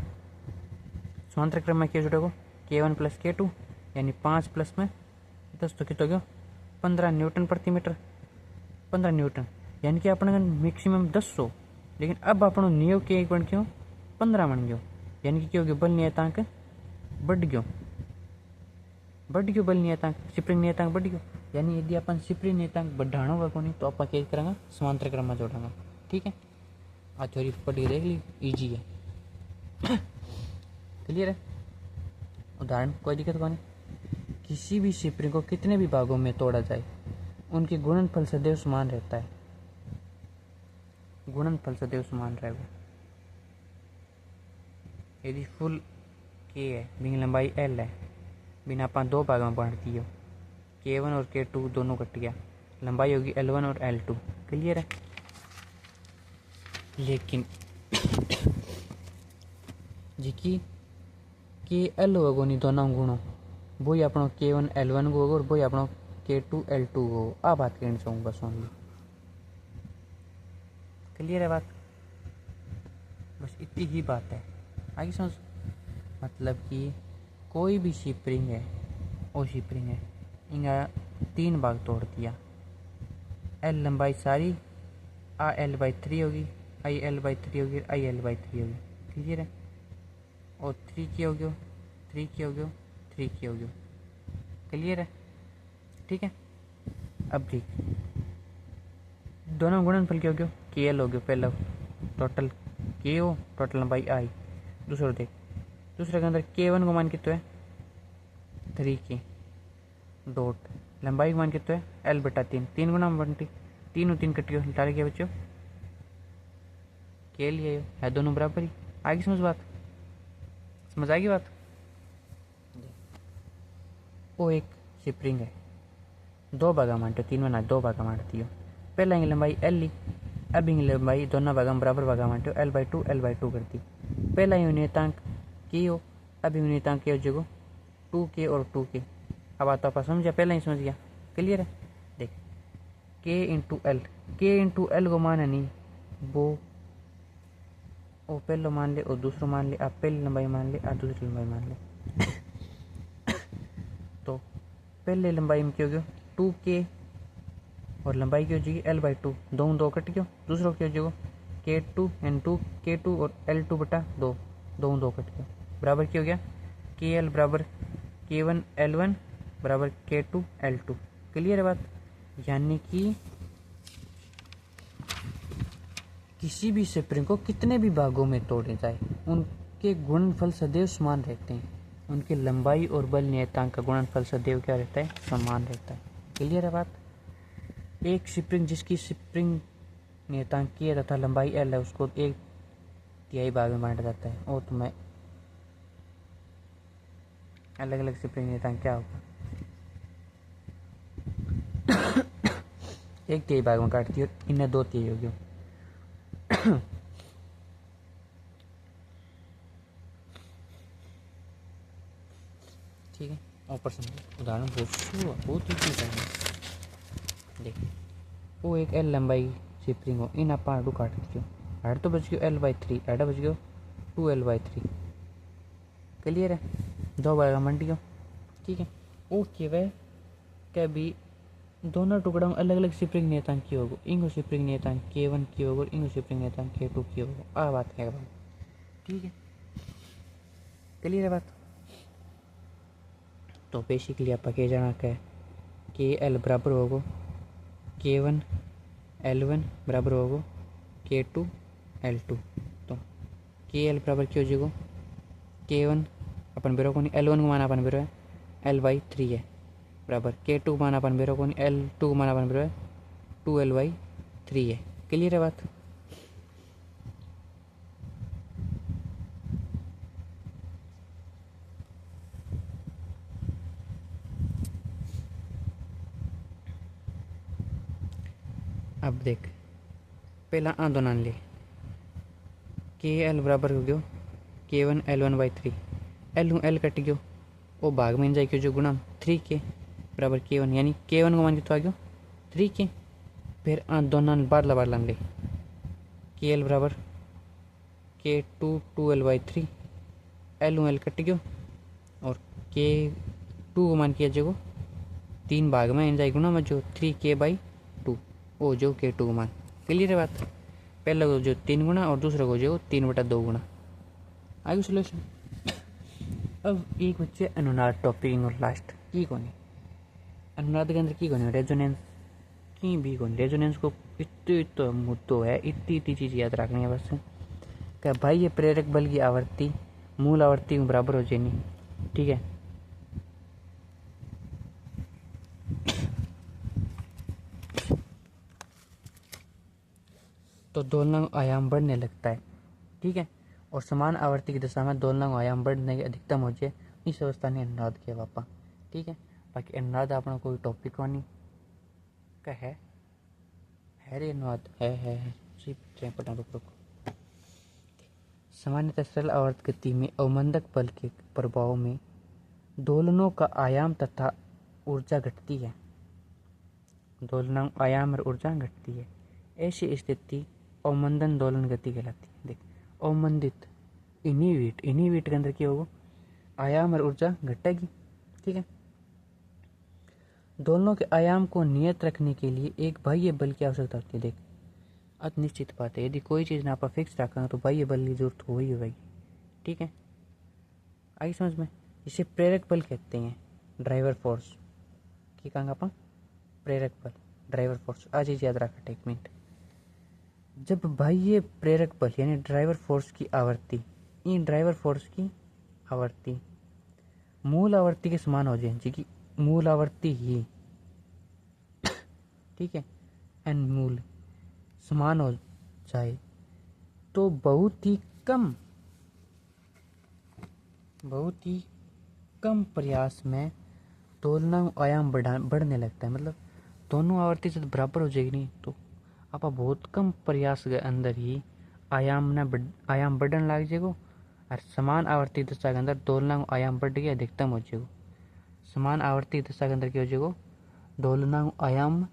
समांतर क्रम में क्या जुड़ेगा K1 प्लस K2 यानी 5 प्लस में 10 तो कितना हो गया 15 न्यूटन प्रति मीटर, 15 न्यूटन, यानी कि अपने मैक्सिमम 10 लेकिन अब अपन नियो के एक बन क्यों 15 बन गयो, यानी कि क्या हो गया बल नियतांक बढ़ गयो बल नियतांक स्प्रिंग नियतांक बढ़ गयो। यानी यदि अपन स्प्रिंग नियतांक बढ़ाना होगा नहीं तो अपन क्या करेंगे समांतर क्रम में जोड़ेंगे, ठीक है। आज थोड़ी पढ़ के देख ली, ईजी है। क्लियर है। उदाहरण कोई दिक्कत को नहीं। किसी भी स्प्रिंग को कितने भी भागों में तोड़ा जाए उनके गुणनफल सदैव समान रहता है, गुणनफल सदैव समान रहेगा। यदि फुल K है, बिंग लंबाई L है, बिना अपन 2 भागों में बांट दियो, K1 और K2 दोनों कट गया, लंबाई होगी L1 और L2। क्लियर है। लेकिन जी KL होगा नहीं दोनों गुणों, वही अपना K1 L1 को होगा और वही अपना K2 L2 को होगा। आ बात कहना चाहूँगा सुन लो। क्लियर है बात। बस इतनी ही बात है, आगे समझ। मतलब कि कोई भी स्प्रिंग है, वो स्प्रिंग है, इनका 3 भाग तोड़ दिया, L लंबाई सारी L/3 होगी, L/3 होगी, L/3 होगी। क्लियर है। और 3K हो गया, 3K हो गया, 3K हो गया। क्लियर है, ठीक है। अब ठीक दोनों गुणनफल क्या हो गया KL हो गया, पहला टोटल K हो, टोटल लंबाई I, दूसरा देख, दूसरे के अंदर K1 को मान कितना है 3K डॉट लंबाई को मान कितना है L/3, 3 गुना में बनती, 3 और 3 कटियो डाल के बच्चों K लिए है, दोनों बराबर ही। आगे समझ बात, समझ आएगी बात। वो एक स्प्रिंग है, 2 भागा मांटो, 3 बना 2 भागा मांटती हो, पहला इंग लंबाई L ली, अब इंग लंबाई दोनों भागा बराबर भागा मांटो L/2 करती, पहला यूं नियतांक K हो, अब यूं नियतांक K हो जाएगा 2K और 2K। अब आता आप समझा, पहला ही समझ गया। क्लियर है। देख K × L को मान है नहीं, वो पहले मान ले और दूसरा मान ले, आप पहली लंबाई मान ले और दूसरी लंबाई मान ले। पहले लंबाई में क्या हो गया 2k और लंबाई क्या हो जाएगी L/2, दो दो कट गयो, दूसरा क्या हो जाएगा K2 एंड 2K2 और L2 बटा दो, दो कट गयो, बराबर क्या हो गया KL बराबर K1L1 बराबर K2L2। क्लियर है बात। यानी कि किसी भी स्प्रिंग को कितने भी भागों में तोड़े जाए उनके गुणनफल सदैव समान रहते हैं, उनकी लंबाई और बल नियतांक का गुणनफल सदैव क्या रहता है समान रहता है। क्लियर है बात। एक स्प्रिंग जिसकी स्प्रिंग नियतांक K तथा लंबाई L है उसको 1/3 भाग में बांटा जाता है। और तुम्हें अलग अलग स्प्रिंग नियतांक क्या होगा 1/3 भाग में काटती है और इन्हें 2/3 हो गया। ठीक है। ऊपर से उदाहरण बहुत ही चीज है। देख वो एक L लंबाई स्प्रिंग हो इन आप आडू काट दियो, हेड तो बच गयो L/3, हेड बच गयो 2L/3। क्लियर है। दो बार मंडियो। ठीक है। वो केवल कभी दोनों टुकड़ों में अलग अलग स्प्रिंग नियतांक की होगा, इंगो स्प्रिंग नियतांक K1 की होगा और इंगो स्प्रिंग नियतांक K2 की होगा। आ बात है बात। ठीक है। क्लियर है बात। तो बेसिकली आप क्या जाना है KL बराबर होगा K1L1 बराबर होगा K2L2। तो KL बराबर क्या हो जाएगा K1 अपन बेरो को नहीं L1 को माना अपन बेरो है L/3 है बराबर K2 को माना अपन बेरो को नहीं L2 को माना अपन बेरो है 2L/3 है। क्लियर है बात। अब देख पहला आंदोलन ले KL बराबर हो गयो K1L1/3, L कट गयो वो भाग में जाए जो गुणा 3K बराबर K1 यानी K1 को मान के तो आ गयो 3K। फिर आंदोलन बारला बारला ले KL बराबर K2 2L/3, L कट गयो और K2 को मान किया जो 3 भाग में जाए गुणा में जो 3K/2 वो जो K2 को मान। क्लियर है बात। पहला को जो 3 गुना और दूसरा को जो 3/2 गुना। आगे सोल्यूशन। अब एक बच्चे अनुनाद टॉपिक और लास्ट की कोनी अनुनाद के अंदर की कोनी रेजोनेंस की भी कोनी। रेजोनेंस को इतना मुद्दों है, इतनी चीज़ याद रखनी है बस क्या भाई ये प्रेरक बल की आवृत्ति मूल आवृत्ति में बराबर हो जानी। ठीक है। तो दोलनांक आयाम बढ़ने लगता है। ठीक है। और समान आवर्ती की दिशा में दोलनांक आयाम बढ़ने के अधिकतम हो जाए इस अवस्था ने अनुनाद किया पापा। ठीक है। बाकी अनुनाद अपना कोई टॉपिक नहीं का है रे अनुनाद है पटा रुक। सामान्यतः सरल आवर्त गति में अवमंदक बल के प्रभाव में दोलनों का आयाम तथा ऊर्जा घटती है। दोलनांक आयाम और ऊर्जा घटती है। ऐसी स्थिति अवमंदन दोलन गति कहलाती है। देख अवमंदित इनिविट के अंदर क्या होगा आयाम और ऊर्जा घटेगी। ठीक है। दोलनों के आयाम को नियत रखने के लिए एक बाह्य बल की आवश्यकता होती है। देख अत निश्चित बात है यदि कोई चीज़ ना आप फिक्स रखेंगे तो बाह्य बल की जरूरत हो ही होगी। ठीक है। आई समझ में। इसे प्रेरक बल कहते हैं, ड्राइवर फोर्स की कहेंगे अपन प्रेरक बल ड्राइवर फोर्स। आज चीज याद रखा 1 मिनट। जब बाह्य प्रेरक बल यानी ड्राइवर फोर्स की आवृत्ति इन ड्राइवर फोर्स की आवृत्ति मूल आवृत्ति के समान हो जाए जी मूल आवृत्ति ही ठीक है एन मूल समान हो जाए तो बहुत ही कम प्रयास में दोलनांक आयाम बढ़ने लगता है। मतलब दोनों आवर्ती जब बराबर हो जाएगी नहीं तो आप बहुत कम प्रयास के अंदर ही आयाम बढ़ने लग जाएगा और समान आवर्ती दशा के अंदर दोलनांक आयाम बढ़ के अधिकतम हो जाएगा। समान आवर्ती दशा के अंदर क्या हो जाएगा दोलनांक आयाम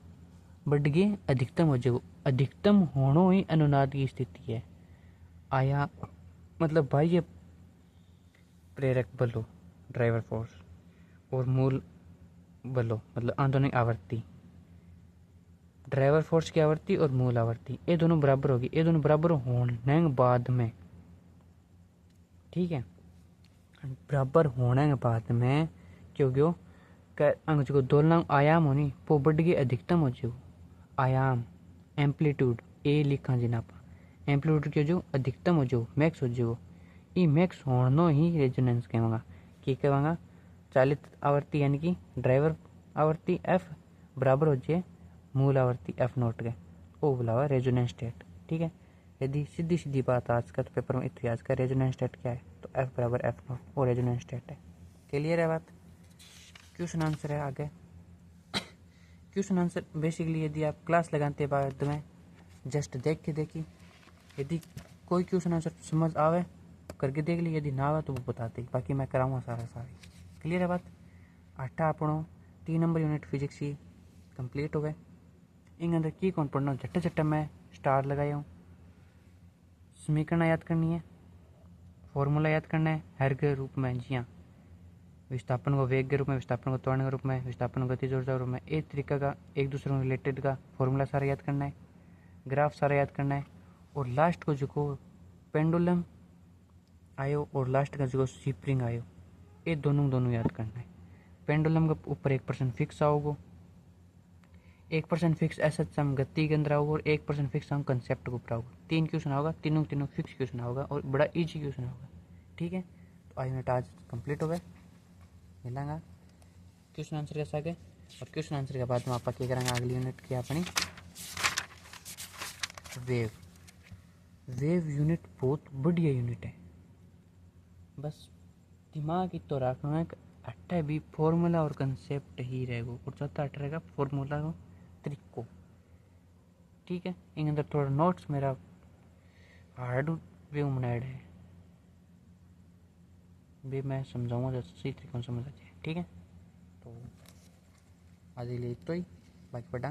बढ़ के अधिकतम हो जाएगा। अधिकतम होना ही अनुनाद की स्थिति है। आयाम मतलब बाह्य प्रेरक बल हो ड्राइवर फोर्स और मूल बलो मतलब आंदोलनिक आवृत्ति, ड्राइवर फोर्स की आवृत्ति और मूल आवृत्ति ये दोनों बराबर होगी। ये दोनों बराबर होने के बाद में, ठीक है, बराबर होने के बाद में क्योंकि अंग जो दोलनांक आयाम होनी वो बढ़ के अधिकतम हो जाओ। आयाम एम्पलीट्यूड ए लिखा जी ना एम्पलीट्यूड के जो अधिकतम हो जाओ, मैक्स हो जाओ। ये मैक्स होना ही रेजोनेंस कहवागा। कि कहवागा चालित आवृत्ति यानी कि ड्राइवर आवृत्ति एफ बराबर हो जाए मूल आवृत्ति एफ नोट के, वो बुलावा रेजोनेंस स्टेट। ठीक है, यदि सीधी सीधी बात आज का तो पेपर में इतनी आज का रेजोनेंस स्टेट क्या है, तो एफ बराबर एफ नोट वो रेजोनेंस स्टेट है। क्लियर है बात। क्वेश्चन आंसर है आगे। क्वेश्चन आंसर बेसिकली यदि आप क्लास लगाते बाद में जस्ट देख के देखिए, यदि कोई क्वेश्चन आंसर समझ आवे करके देख ली, यदि ना आवे तो वो बताते, बाकी मैं कराऊंगा सारा सारी। क्लियर है बात। 8 आपणो 3 नंबर यूनिट फिजिक्स की कंप्लीट हो गए। इन अंदर की कौन पढ़ना झट्टे झट्टे मैं स्टार लगाया हूँ। समीकरण याद करनी है, फॉर्मूला याद करना है हर के रूप में, जी हाँ, विस्थापन को वेग के रूप में, विस्थापन को त्वरण के रूप में, विस्थापन को गतिज ऊर्जा के रूप में, एक तरीका का एक दूसरे में रिलेटेड का फॉर्मूला सारा याद करना है, ग्राफ सारा याद करना है, और लास्ट को जो पेंडुलम आयो और लास्ट का जो स्प्रिंग आयो, ये दोनों याद करना है। पेंडुलम के ऊपर 1% फिक्स आओगे, 1% फिक्स ऐसा हम गति के अंदर आओगे, और 1% फिक्स हम कंसेप्ट के ऊपर आओगे। 3 क्वेश्चन होगा, तीनों फिक्स क्वेश्चन होगा और बड़ा इजी क्वेश्चन होगा। ठीक है, तो यूनिट आज कंप्लीट हो गए। मिलेंगे क्वेश्चन आंसर के साथ, और क्वेश्चन आंसर के बाद में आप क्या करेंगे अगली यूनिट की अपनी वेव। वेव यूनिट बहुत बढ़िया यूनिट है, बस दिमाग ही तो रखना है। अट्ठा भी फॉर्मूला और कंसेप्ट ही रहेगा, और चौथा अट्ठा रहेगा फॉर्मूला को तरीको। ठीक है, इन अंदर थोड़ा नोट्स मेरा हार्ड वेव बनाया है, भी मैं समझाऊंगा जैसे सही तरीके से समझ आ जाए। ठीक है, तो आज लिए तो ही बाकी पढ़ा